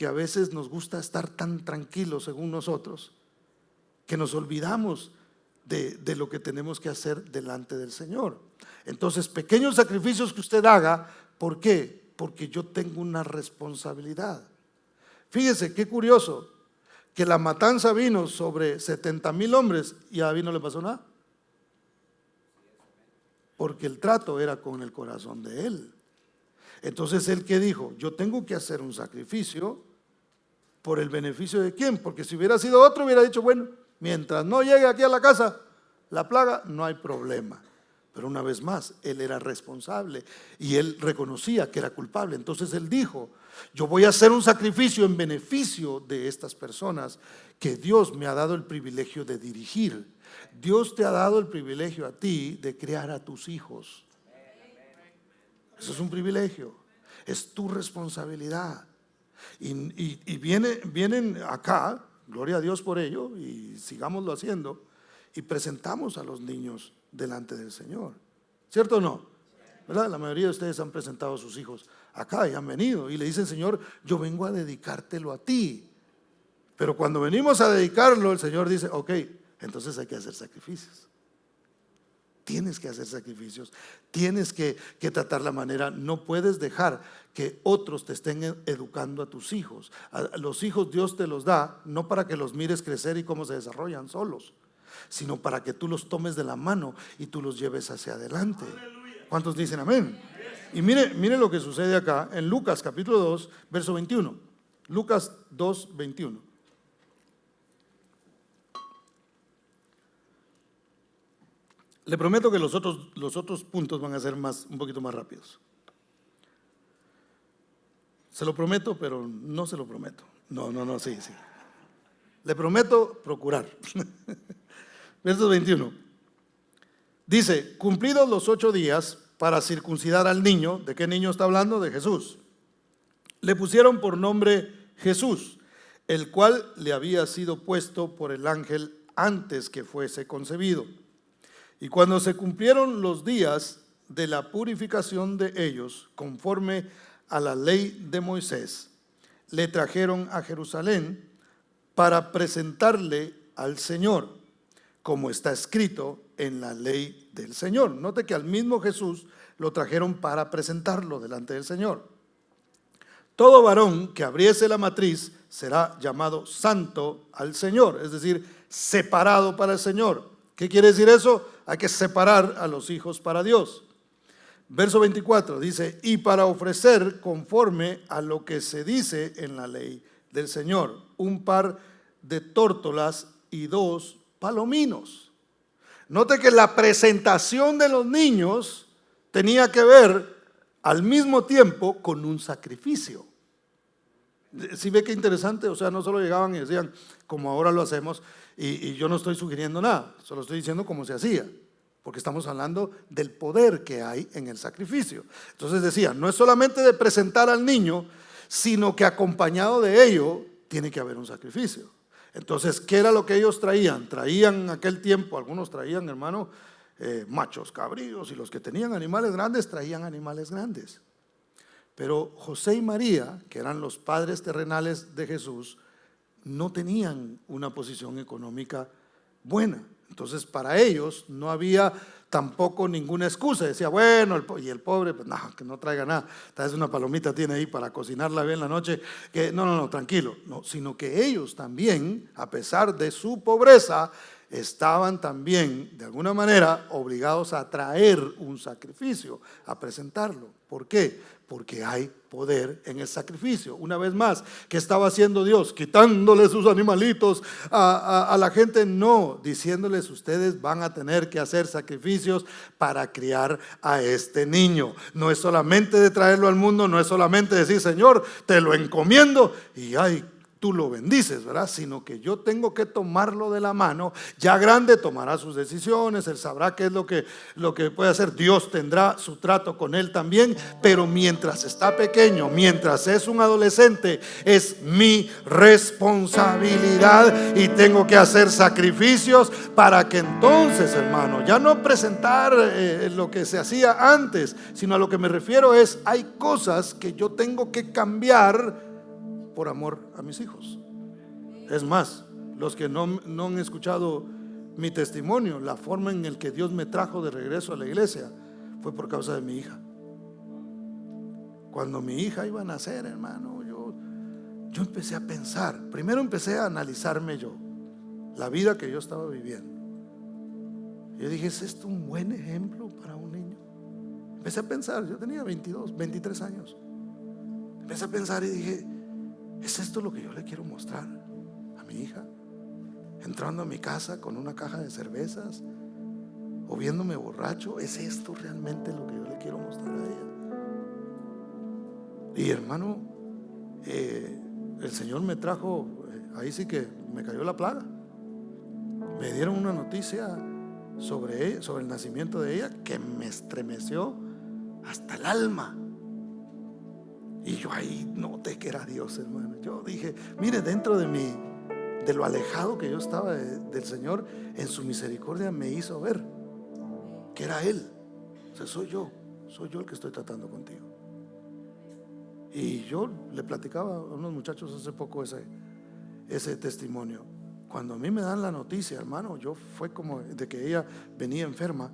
a veces nos gusta estar tan tranquilos según nosotros, que nos olvidamos de lo que tenemos que hacer delante del Señor. Entonces, pequeños sacrificios que usted haga. ¿Por qué? Porque yo tengo una responsabilidad. Fíjese qué curioso, que la matanza vino sobre 70,000 hombres y a David no le pasó nada, porque el trato era con el corazón de él. Entonces él, ¿qué dijo? Yo tengo que hacer un sacrificio. ¿Por el beneficio de quién? Porque si hubiera sido otro, hubiera dicho, bueno, mientras no llegue aquí a la casa la plaga, no hay problema. Pero una vez más, él era responsable y él reconocía que era culpable. Entonces él dijo, yo voy a hacer un sacrificio en beneficio de estas personas que Dios me ha dado el privilegio de dirigir. Dios te ha dado el privilegio a ti de criar a tus hijos. Eso es un privilegio, es tu responsabilidad. Y vienen acá, gloria a Dios por ello, y sigámoslo haciendo, y presentamos a los niños delante del Señor, ¿cierto o no? ¿Verdad? La mayoría de ustedes han presentado a sus hijos acá y han venido y le dicen, Señor, yo vengo a dedicártelo a ti. Pero cuando venimos a dedicarlo, el Señor dice, ok, entonces hay que hacer sacrificios. Tienes que hacer sacrificios, tienes que tratar la manera. No puedes dejar que otros te estén educando a tus hijos. A los hijos Dios te los da, no para que los mires crecer y cómo se desarrollan solos, sino para que tú los tomes de la mano y tú los lleves hacia adelante. ¿Cuántos dicen amén? Y mire lo que sucede acá en Lucas capítulo 2, verso 21. Lucas 2, 21. Le prometo que los otros puntos van a ser un poquito más rápidos. Se lo prometo, pero no se lo prometo. No, sí. Le prometo procurar. Verso 21. Dice, cumplidos los 8 días para circuncidar al niño. ¿De qué niño está hablando? De Jesús. Le pusieron por nombre Jesús, el cual le había sido puesto por el ángel antes que fuese concebido. Y cuando se cumplieron los días de la purificación de ellos, conforme a la ley de Moisés, le trajeron a Jerusalén para presentarle al Señor, como está escrito en la ley del Señor. Note que al mismo Jesús lo trajeron para presentarlo delante del Señor. Todo varón que abriese la matriz será llamado santo al Señor, es decir, separado para el Señor. ¿Qué quiere decir eso? Hay que separar a los hijos para Dios. Verso 24 dice, y para ofrecer conforme a lo que se dice en la ley del Señor, un par de tórtolas y 2 palominos. Note que la presentación de los niños tenía que ver al mismo tiempo con un sacrificio. ¿Sí ve qué interesante? O sea, no solo llegaban y decían, como ahora lo hacemos, y yo no estoy sugiriendo nada, solo estoy diciendo cómo se hacía, porque estamos hablando del poder que hay en el sacrificio. Entonces decía, no es solamente de presentar al niño, sino que acompañado de ello tiene que haber un sacrificio. Entonces, ¿qué era lo que ellos traían? Traían en aquel tiempo, algunos traían, hermano, machos cabríos, y los que tenían animales grandes traían animales grandes. Pero José y María, que eran los padres terrenales de Jesús, no tenían una posición económica buena. Entonces para ellos no había tampoco ninguna excusa. Decía, bueno, y el pobre, pues no, que no traiga nada, tal vez una palomita tiene ahí para cocinarla bien la noche, que no, tranquilo, no, sino que ellos también, a pesar de su pobreza, estaban también de alguna manera obligados a traer un sacrificio, a presentarlo. ¿Por qué? Porque hay poder en el sacrificio. Una vez más, ¿qué estaba haciendo Dios? Quitándole sus animalitos a la gente. No, diciéndoles, ustedes van a tener que hacer sacrificios para criar a este niño. No es solamente de traerlo al mundo, no es solamente decir, Señor, te lo encomiendo y ay, tú lo bendices, ¿verdad? Sino que yo tengo que tomarlo de la mano. Ya grande tomará sus decisiones, él sabrá qué es lo que puede hacer. Dios tendrá su trato con él también, pero mientras está pequeño, mientras es un adolescente, es mi responsabilidad y tengo que hacer sacrificios para que entonces, hermano, ya no presentar lo que se hacía antes, sino a lo que me refiero es, hay cosas que yo tengo que cambiar por amor a mis hijos. Es más, los que no han escuchado mi testimonio, la forma en el que Dios me trajo de regreso a la iglesia fue por causa de mi hija. Cuando mi hija iba a nacer, hermano, yo empecé a pensar. Primero empecé a analizarme yo, la vida que yo estaba viviendo. Yo dije, ¿es esto un buen ejemplo para un niño? Empecé a pensar, yo tenía 22, 23 años. Empecé a pensar y dije, ¿es esto lo que yo le quiero mostrar a mi hija? Entrando a mi casa con una caja de cervezas o viéndome borracho. ¿Es esto realmente lo que yo le quiero mostrar a ella? Y hermano, el Señor me trajo, ahí sí que me cayó la plaga. Me dieron una noticia sobre ella, sobre el nacimiento de ella, que me estremeció hasta el alma. Y yo ahí noté que era Dios, hermano. Yo dije, mire, dentro de lo alejado que yo estaba del Señor, en su misericordia me hizo ver que era Él. O sea, soy yo el que estoy tratando contigo. Y yo le platicaba a unos muchachos hace poco ese testimonio. Cuando a mí me dan la noticia, hermano, yo fue como de que ella venía enferma.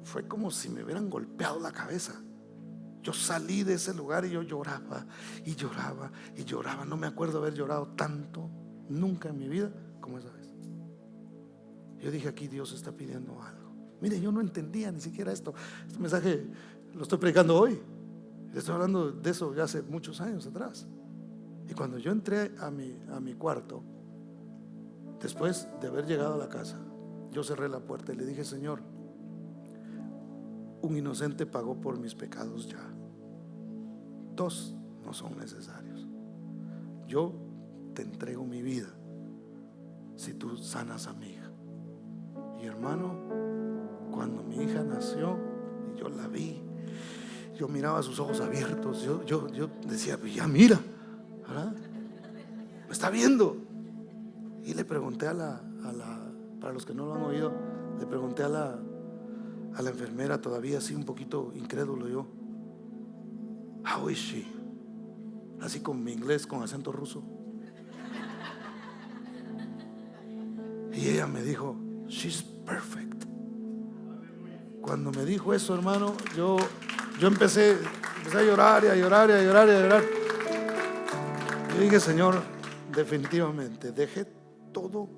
Fue como si me hubieran golpeado la cabeza. Yo salí de ese lugar y yo lloraba y lloraba y lloraba. No me acuerdo haber llorado tanto nunca en mi vida como esa vez. Yo dije, aquí Dios está pidiendo algo. Mire, yo no entendía ni siquiera esto. Este mensaje lo estoy predicando hoy. Le estoy hablando de eso ya hace muchos años atrás. Y cuando yo entré a mi cuarto, después de haber llegado a la casa, yo cerré la puerta y le dije, Señor, un inocente pagó por mis pecados ya. 2 no son necesarios. Yo te entrego mi vida si tú sanas a mi hija. Y hermano, cuando mi hija nació y yo la vi, yo miraba sus ojos abiertos. Yo decía, pues ya mira, ¿verdad? Me está viendo. Y le pregunté para los que no lo han oído, le pregunté a la enfermera, todavía así un poquito incrédulo yo, how is she? Así con mi inglés con acento ruso. Y ella me dijo, she's perfect. Cuando me dijo eso, hermano, yo empecé a llorar y a llorar y a llorar y a llorar. Yo dije, Señor, definitivamente dejé todo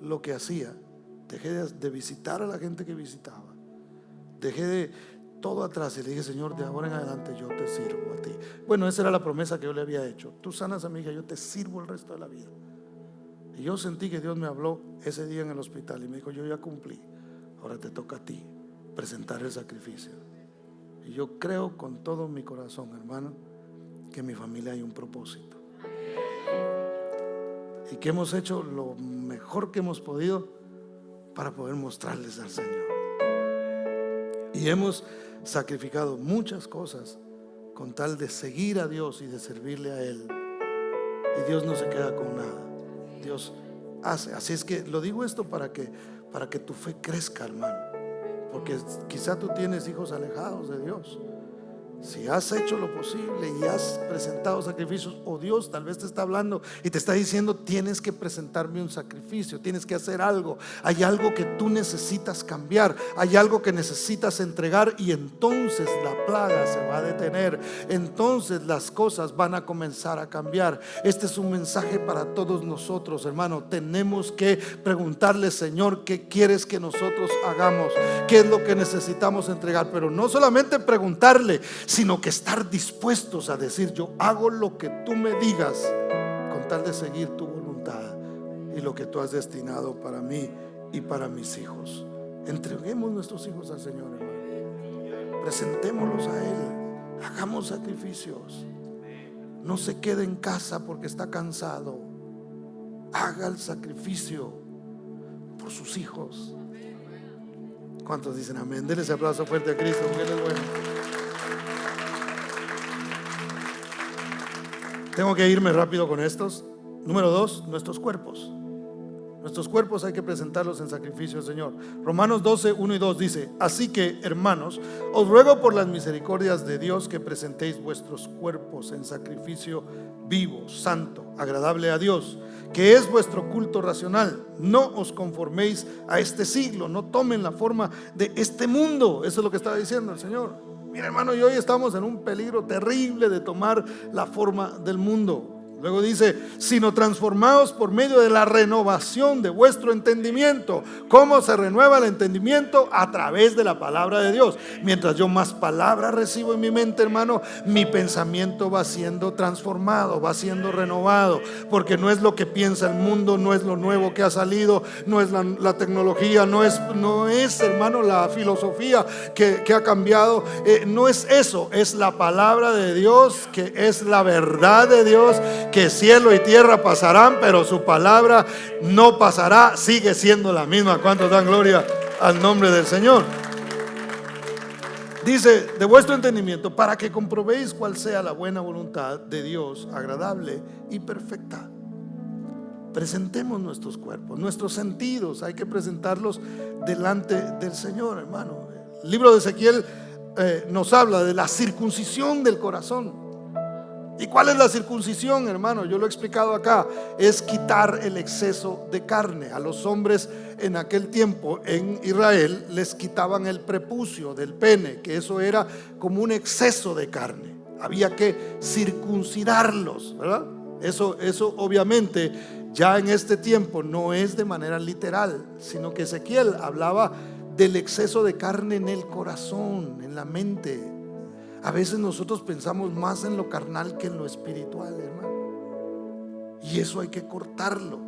lo que hacía. Dejé de visitar a la gente que visitaba. Dejé de todo atrás y le dije, Señor, de ahora en adelante yo te sirvo a ti. Bueno, esa era la promesa que yo le había hecho. Tú sanas a mi hija, yo te sirvo el resto de la vida. Y yo sentí que Dios me habló ese día en el hospital y me dijo, yo ya cumplí, ahora te toca a ti presentar el sacrificio. Y yo creo con todo mi corazón, hermano, que en mi familia hay un propósito y que hemos hecho lo mejor que hemos podido para poder mostrarles al Señor. Y hemos sacrificado muchas cosas con tal de seguir a Dios y de servirle a Él. Y Dios no se queda con nada. Dios hace. Así es que lo digo esto para que tu fe crezca, hermano. Porque quizá tú tienes hijos alejados de Dios Si has hecho lo posible y has presentado sacrificios, o Dios tal vez te está hablando y te está diciendo: tienes que presentarme un sacrificio, tienes que hacer algo, hay algo que tú necesitas cambiar, hay algo que necesitas entregar, y entonces la plaga se va a detener, entonces las cosas van a comenzar a cambiar. Este es un mensaje para todos nosotros, hermano. Tenemos que preguntarle: Señor, ¿qué quieres que nosotros hagamos? ¿Qué es lo que necesitamos entregar? Pero no solamente preguntarle, sino que estar dispuestos a decir: yo hago lo que tú me digas, con tal de seguir tu voluntad y lo que tú has destinado para mí y para mis hijos. Entreguemos nuestros hijos al Señor, hermano. Presentémoslos a Él. Hagamos sacrificios. No se quede en casa porque está cansado. Haga el sacrificio por sus hijos. ¿Cuántos dicen amén? Denle ese aplauso fuerte a Cristo, porque Él es bueno. Tengo que irme rápido con estos. Número 2, nuestros cuerpos. Nuestros cuerpos hay que presentarlos en sacrificio al Señor. Romanos 12, 1 y 2 dice: así que, hermanos, os ruego por las misericordias de Dios que presentéis vuestros cuerpos en sacrificio vivo, santo, agradable a Dios, que es vuestro culto racional. No os conforméis a este siglo, no tomen la forma de este mundo. Eso es lo que estaba diciendo el Señor. Mira, hermano, y hoy estamos en un peligro terrible de tomar la forma del mundo. Luego dice: sino transformados por medio de la renovación de vuestro entendimiento. ¿Cómo se renueva el entendimiento? A través de la palabra de Dios. Mientras yo más palabra recibo en mi mente, hermano, mi pensamiento va siendo transformado, va siendo renovado, porque no es lo que piensa el mundo, no es lo nuevo que ha salido, no es la tecnología, no es, hermano, la filosofía que ha cambiado, no es eso, es la palabra de Dios, que es la verdad de Dios, que cielo y tierra pasarán, pero su palabra no pasará, sigue siendo la misma. ¿Cuántos dan gloria al nombre del Señor? Dice: de vuestro entendimiento, para que comprobéis cuál sea la buena voluntad de Dios, agradable y perfecta. Presentemos nuestros cuerpos, nuestros sentidos, hay que presentarlos delante del Señor, hermano. El libro de Ezequiel nos habla de la circuncisión del corazón. ¿Y cuál es la circuncisión, hermano? Yo lo he explicado acá. Es quitar el exceso de carne. A los hombres en aquel tiempo en Israel les quitaban el prepucio del pene, que eso era como un exceso de carne. Había que circuncidarlos, ¿verdad? Eso obviamente ya en este tiempo no es de manera literal, sino que Ezequiel hablaba del exceso de carne en el corazón, en la mente. A veces nosotros pensamos más en lo carnal que en lo espiritual, hermano. Y eso hay que cortarlo.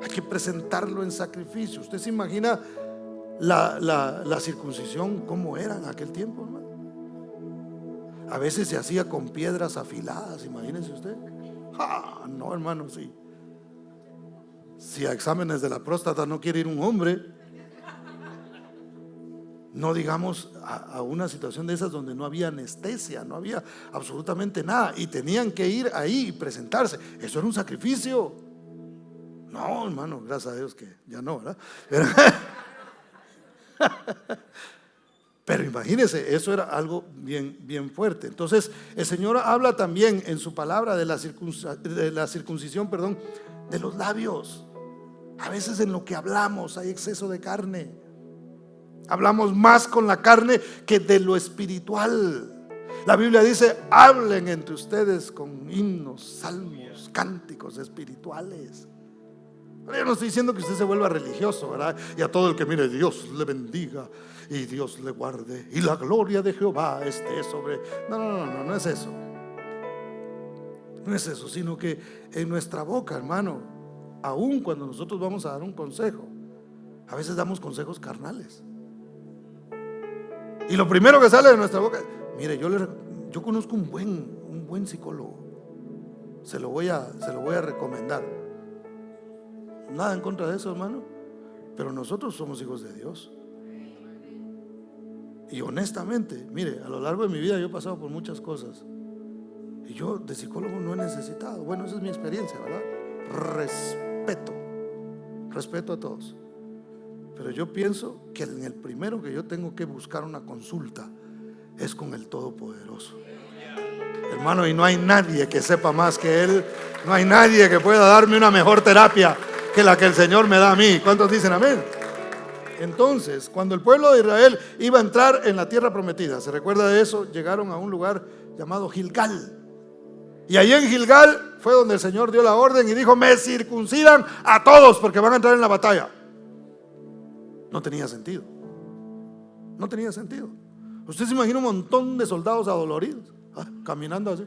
Hay que presentarlo en sacrificio. ¿Usted se imagina la circuncisión cómo era en aquel tiempo, hermano? A veces se hacía con piedras afiladas, imagínese usted. No, hermano, sí. Si a exámenes de la próstata no quiere ir un hombre, no digamos a una situación de esas donde no había anestesia, no había absolutamente nada, y tenían que ir ahí y presentarse. Eso era un sacrificio. No, hermano, gracias a Dios que ya no, ¿verdad? Pero imagínense, eso era algo bien fuerte. Entonces el Señor habla también en su palabra de la circuncisión, de los labios. A veces en lo que hablamos hay exceso de carne. Hablamos más con la carne que de lo espiritual. La Biblia dice: hablen entre ustedes con himnos, salmos, cánticos espirituales. Yo no estoy diciendo que usted se vuelva religioso, ¿verdad? Y a todo el que mire, Dios le bendiga y Dios le guarde y la gloria de Jehová esté sobre. No es eso. No es eso, sino que en nuestra boca, hermano, aun cuando nosotros vamos a dar un consejo, a veces damos consejos carnales. Y lo primero que sale de nuestra boca: mire, yo conozco un buen psicólogo, se lo voy a recomendar. Nada en contra de eso, hermano, pero nosotros somos hijos de Dios. Y honestamente, mire, a lo largo de mi vida yo he pasado por muchas cosas, y yo de psicólogo no he necesitado. Bueno, esa es mi experiencia, ¿verdad? Respeto a todos. Pero yo pienso que en el primero que yo tengo que buscar una consulta es con el Todopoderoso. Hermano, y no hay nadie que sepa más que Él. No hay nadie que pueda darme una mejor terapia que la que el Señor me da a mí. ¿Cuántos dicen amén? Entonces, cuando el pueblo de Israel iba a entrar en la tierra prometida, ¿se recuerda de eso? Llegaron a un lugar llamado Gilgal. Y allí en Gilgal fue donde el Señor dio la orden y dijo: me circuncidan a todos porque van a entrar en la batalla. No tenía sentido. No tenía sentido. Usted se imagina un montón de soldados adoloridos, caminando así.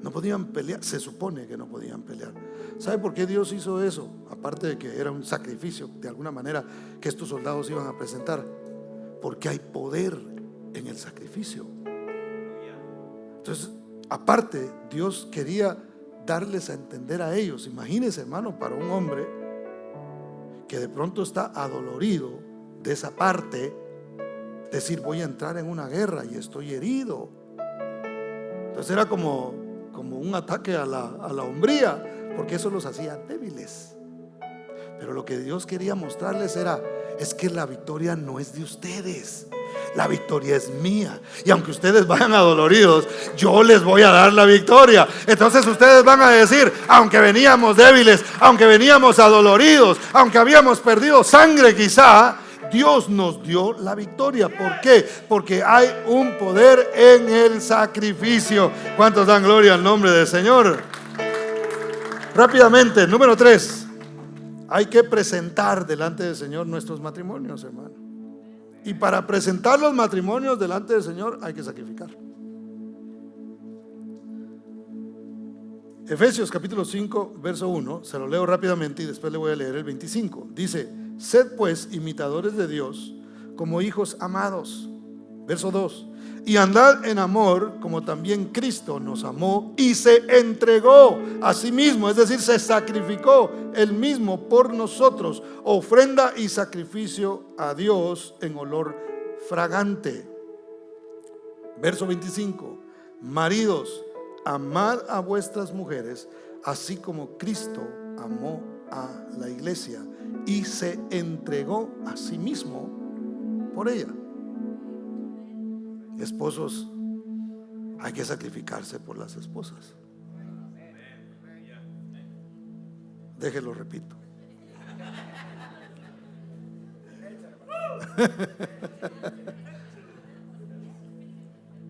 No podían pelear, se supone que no podían pelear. ¿Sabe por qué Dios hizo eso? Aparte de que era un sacrificio de alguna manera que estos soldados iban a presentar, porque hay poder en el sacrificio. Entonces, aparte, Dios quería darles a entender a ellos. Imagínense, hermano, para un hombre que de pronto está adolorido de esa parte, decir: voy a entrar en una guerra y estoy herido. Entonces era como un ataque a la hombría, porque eso los hacía débiles. Pero lo que Dios quería mostrarles es que la victoria no es de ustedes, la victoria es mía. Y aunque ustedes vayan adoloridos, yo les voy a dar la victoria. Entonces ustedes van a decir: aunque veníamos débiles, aunque veníamos adoloridos, aunque habíamos perdido sangre quizá, Dios nos dio la victoria. ¿Por qué? Porque hay un poder en el sacrificio. ¿Cuántos dan gloria al nombre del Señor? Rápidamente, número 3. Hay que presentar delante del Señor nuestros matrimonios, hermano. Y para presentar los matrimonios delante del Señor hay que sacrificar. Efesios capítulo 5 verso 1, se lo leo rápidamente y después le voy a leer el 25. Dice: sed pues imitadores de Dios como hijos amados. Verso 2: y andad en amor como también Cristo nos amó y se entregó a sí mismo, es decir, se sacrificó él mismo por nosotros, ofrenda y sacrificio a Dios en olor fragante. Verso 25: maridos, amad a vuestras mujeres, así como Cristo amó a la iglesia y se entregó a sí mismo por ella. Esposos, hay que sacrificarse por las esposas. Déjelo, repito.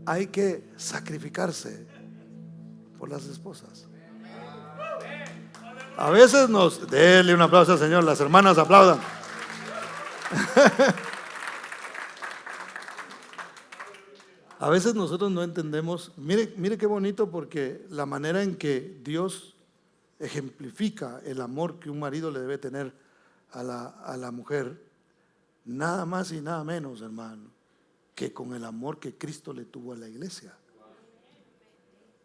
Hay que sacrificarse por las esposas. A veces déle un aplauso al Señor, las hermanas aplaudan. A veces nosotros no entendemos. Mire qué bonito, porque la manera en que Dios ejemplifica el amor que un marido le debe tener a la mujer, nada más y nada menos, hermano, que con el amor que Cristo le tuvo a la iglesia.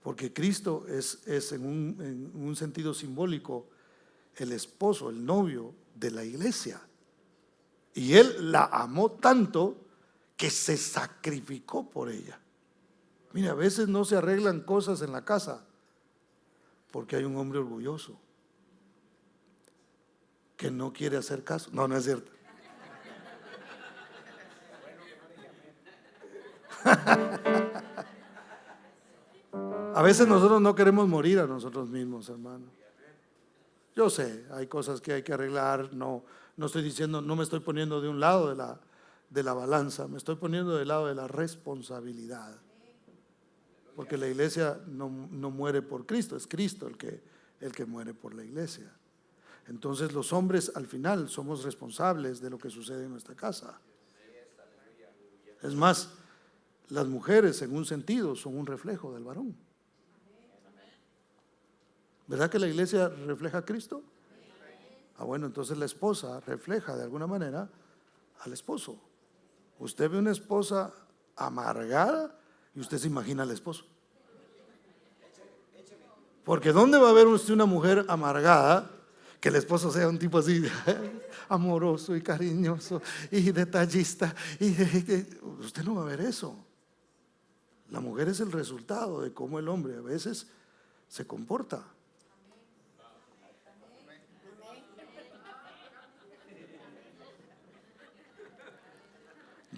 Porque Cristo es en un sentido simbólico el esposo, el novio de la iglesia. Y Él la amó tanto que se sacrificó por ella. Mira, a veces no se arreglan cosas en la casa porque hay un hombre orgulloso que no quiere hacer caso. No, no es cierto. A veces nosotros no queremos morir a nosotros mismos, hermano. Yo sé, hay cosas que hay que arreglar. No estoy diciendo, no me estoy poniendo de un lado de la balanza, me estoy poniendo del lado de la responsabilidad. Porque la iglesia no muere por Cristo, es Cristo el que muere por la iglesia. Entonces los hombres al final somos responsables de lo que sucede en nuestra casa. Es más, las mujeres en un sentido son un reflejo del varón. ¿Verdad que la iglesia refleja a Cristo? Bueno, entonces la esposa refleja de alguna manera al esposo. Usted ve una esposa amargada y usted se imagina al esposo. Porque ¿dónde va a haber usted una mujer amargada que el esposo sea un tipo así amoroso y cariñoso y detallista? Usted no va a ver eso. La mujer es el resultado de cómo el hombre a veces se comporta.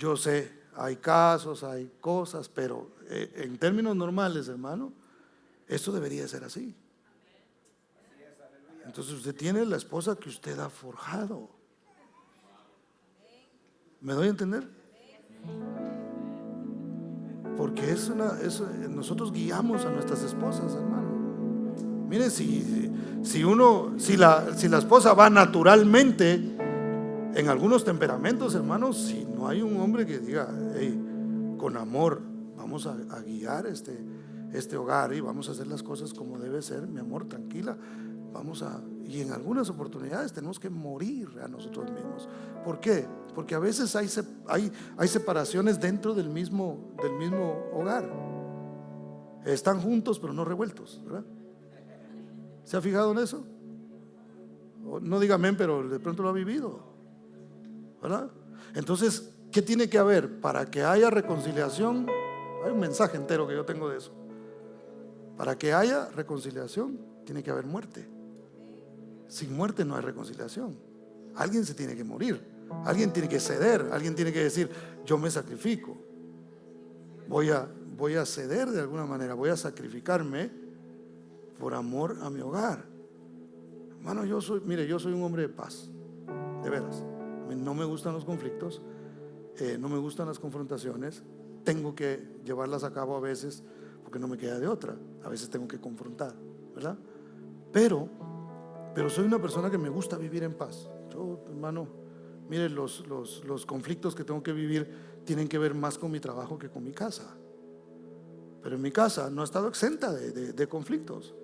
Yo sé, hay casos, hay cosas, pero en términos normales, hermano, esto debería ser así. Entonces usted tiene la esposa que usted ha forjado. ¿Me doy a entender? Porque nosotros guiamos a nuestras esposas, hermano. Mire, si la esposa va naturalmente en algunos temperamentos, hermanos, si no hay un hombre que diga, hey, con amor vamos a guiar este hogar y vamos a hacer las cosas como debe ser, mi amor, tranquila, y en algunas oportunidades tenemos que morir a nosotros mismos. ¿Por qué? Porque a veces hay separaciones dentro del mismo hogar. Están juntos pero no revueltos, ¿verdad? ¿Se ha fijado en eso? No diga amén, pero de pronto lo ha vivido, ¿verdad? Entonces, ¿qué tiene que haber para que haya reconciliación? Hay un mensaje entero que yo tengo de eso. Para que haya reconciliación tiene que haber muerte. Sin muerte no hay reconciliación. Alguien se tiene que morir, alguien tiene que ceder, alguien tiene que decir, yo me sacrifico, voy a ceder de alguna manera, voy a sacrificarme por amor a mi hogar. Hermano, yo soy un hombre de paz, de veras. No me gustan los conflictos, no me gustan las confrontaciones. Tengo que llevarlas a cabo a veces porque no me queda de otra. A veces tengo que confrontar, ¿verdad? Pero soy una persona que me gusta vivir en paz. Yo, hermano, mire, los conflictos que tengo que vivir tienen que ver más con mi trabajo que con mi casa. Pero en mi casa no ha estado exenta de conflictos.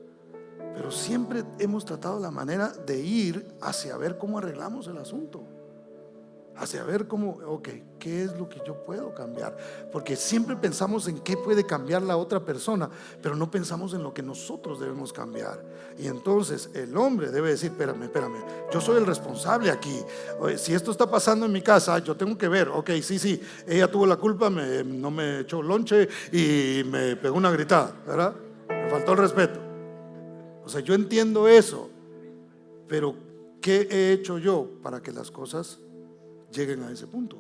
Pero siempre hemos tratado la manera de ir hacia ver cómo arreglamos el asunto, hacia ver cómo, ¿qué es lo que yo puedo cambiar? Porque siempre pensamos en qué puede cambiar la otra persona, pero no pensamos en lo que nosotros debemos cambiar. Y entonces el hombre debe decir, espérame, yo soy el responsable aquí. Si esto está pasando en mi casa, yo tengo que ver, sí, ella tuvo la culpa, no me echó lonche y me pegó una gritada, ¿verdad? Me faltó el respeto. O sea, yo entiendo eso, pero ¿qué he hecho yo para que las cosas lleguen a ese punto?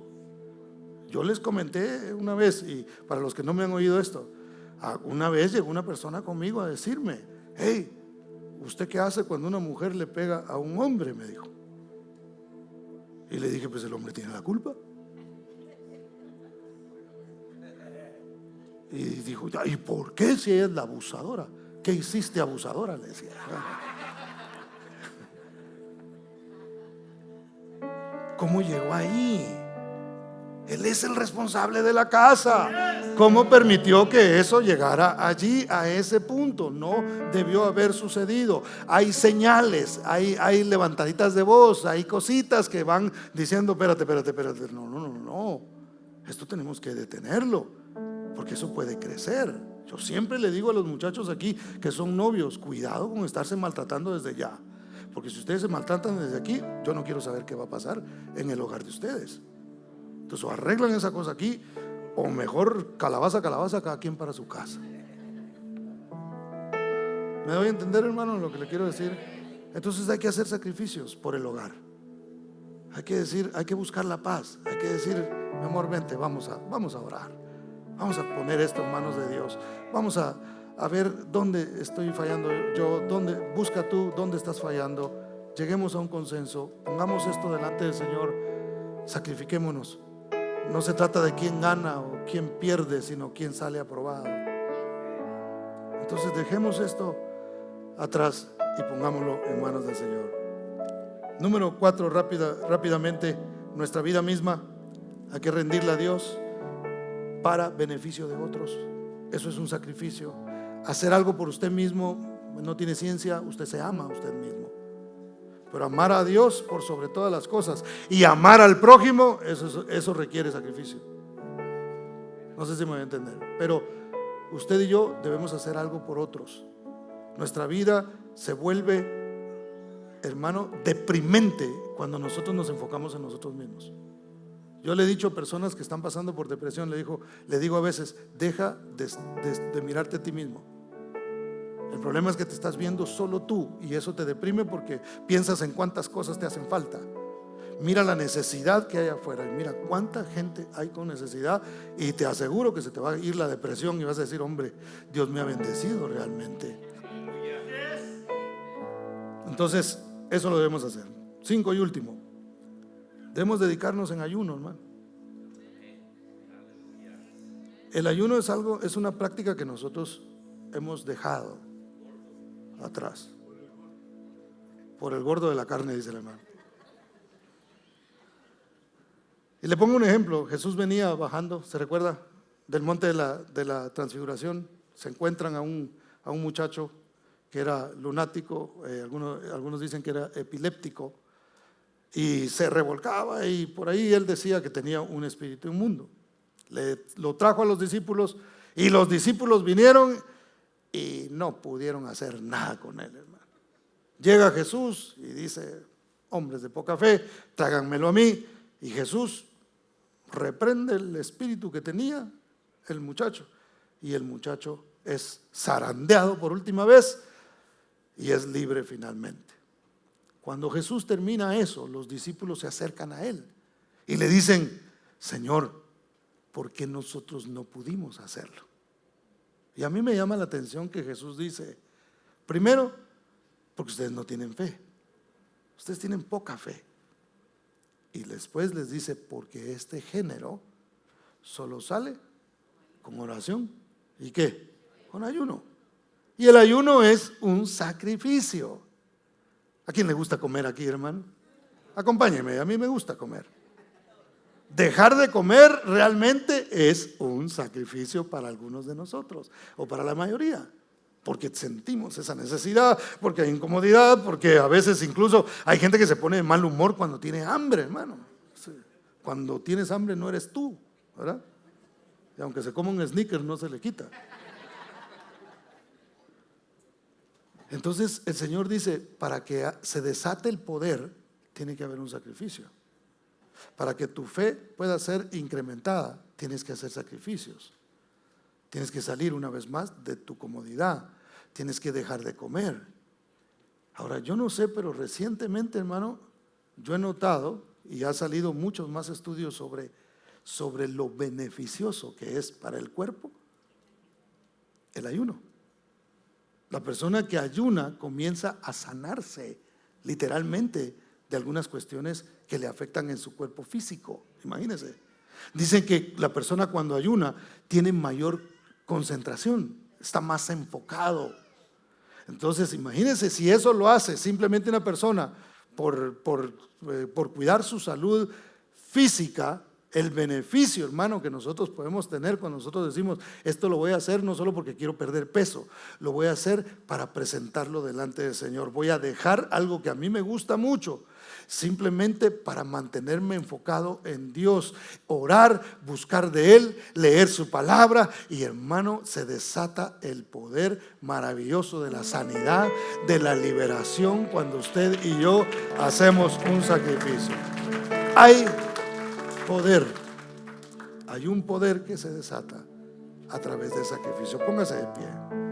Yo les comenté una vez, y para los que no me han oído esto, una vez llegó una persona conmigo a decirme, hey, ¿usted qué hace cuando una mujer le pega a un hombre? Me dijo. Y le dije, pues el hombre tiene la culpa. Y dijo, ¿y por qué si ella es la abusadora? ¿Qué hiciste, abusadora? Le decía. ¿Cómo llegó ahí? Él es el responsable de la casa. ¿Cómo permitió que eso llegara allí, a ese punto? No debió haber sucedido. Hay señales, hay levantaditas de voz, hay cositas que van diciendo, espérate. No. Esto tenemos que detenerlo, porque eso puede crecer. Yo siempre le digo a los muchachos aquí que son novios, cuidado con estarse maltratando desde ya. Porque si ustedes se maltratan desde aquí, yo no quiero saber qué va a pasar en el hogar de ustedes. Entonces o arreglan esa cosa aquí, o mejor calabaza, cada quien para su casa. ¿Me doy a entender, hermano, lo que le quiero decir? Entonces hay que hacer sacrificios por el hogar. Hay que buscar la paz. Hay que decir, mi amor, vente, vamos a orar. Vamos a poner esto en manos de Dios. Vamos a ver dónde estoy fallando yo, busca tú dónde estás fallando. Lleguemos a un consenso, pongamos esto delante del Señor, sacrifiquémonos. No se trata de quién gana o quién pierde, sino quién sale aprobado. Entonces dejemos esto atrás y pongámoslo en manos del Señor. Número 4, rápidamente, nuestra vida misma hay que rendirla a Dios para beneficio de otros. Eso es un sacrificio. Hacer algo por usted mismo no tiene ciencia. Usted se ama a usted mismo, pero amar a Dios por sobre todas las cosas y amar al prójimo, eso requiere sacrificio. No sé si me voy a entender, pero usted y yo debemos hacer algo por otros. Nuestra vida se vuelve, hermano, deprimente cuando nosotros nos enfocamos en nosotros mismos. Yo le he dicho a personas que están pasando por depresión, le digo a veces, deja de mirarte a ti mismo. El problema es que te estás viendo solo tú y eso te deprime porque piensas en cuántas cosas te hacen falta. Mira la necesidad que hay afuera y mira cuánta gente hay con necesidad, y te aseguro que se te va a ir la depresión y vas a decir, hombre, Dios me ha bendecido realmente. Entonces, eso lo debemos hacer. 5 y último, debemos dedicarnos en ayuno, hermano. El ayuno es una práctica que nosotros hemos dejado atrás por el gordo de la carne, dice el hermano. Y le pongo un ejemplo. Jesús venía bajando, ¿se recuerda? Del monte de la transfiguración. Se encuentran a un muchacho que era lunático, algunos dicen que era epiléptico, y se revolcaba, y por ahí él decía que tenía un espíritu inmundo. Lo trajo a los discípulos, y los discípulos vinieron y no pudieron hacer nada con él, hermano. Llega Jesús y dice, hombres de poca fe, tráiganmelo a mí. Y Jesús reprende el espíritu que tenía el muchacho, y el muchacho es zarandeado por última vez y es libre finalmente. Cuando Jesús termina eso, los discípulos se acercan a él y le dicen, Señor, ¿por qué nosotros no pudimos hacerlo? Y a mí me llama la atención que Jesús dice, primero, porque ustedes no tienen fe, ustedes tienen poca fe. Y después les dice, porque este género solo sale con oración. ¿Y qué? Con ayuno. Y el ayuno es un sacrificio. ¿A quién le gusta comer aquí, hermano? Acompáñeme, a mí me gusta comer. Dejar de comer realmente es un sacrificio para algunos de nosotros, o para la mayoría, porque sentimos esa necesidad, porque hay incomodidad, porque a veces incluso hay gente que se pone de mal humor cuando tiene hambre, hermano. Cuando tienes hambre no eres tú, ¿verdad? Y aunque se coma un Snickers no se le quita. Entonces el Señor dice, para que se desate el poder, tiene que haber un sacrificio. Para que tu fe pueda ser incrementada, tienes que hacer sacrificios. Tienes que salir una vez más de tu comodidad. Tienes que dejar de comer. Ahora, yo no sé, pero recientemente, hermano, yo he notado, y ha salido muchos más estudios sobre lo beneficioso que es para el cuerpo el ayuno. La persona que ayuna comienza a sanarse literalmente de algunas cuestiones que le afectan en su cuerpo físico. Imagínense. Dicen que la persona cuando ayuna tiene mayor concentración, está más enfocado. Entonces, imagínense si eso lo hace simplemente una persona por cuidar su salud física, el beneficio, hermano, que nosotros podemos tener cuando nosotros decimos, esto lo voy a hacer no solo porque quiero perder peso, lo voy a hacer para presentarlo delante del Señor. Voy a dejar algo que a mí me gusta mucho, simplemente para mantenerme enfocado en Dios, orar, buscar de Él, leer su palabra, y hermano, se desata el poder maravilloso de la sanidad, de la liberación, cuando usted y yo hacemos un sacrificio. Hay poder, hay un poder que se desata a través del sacrificio. Póngase de pie.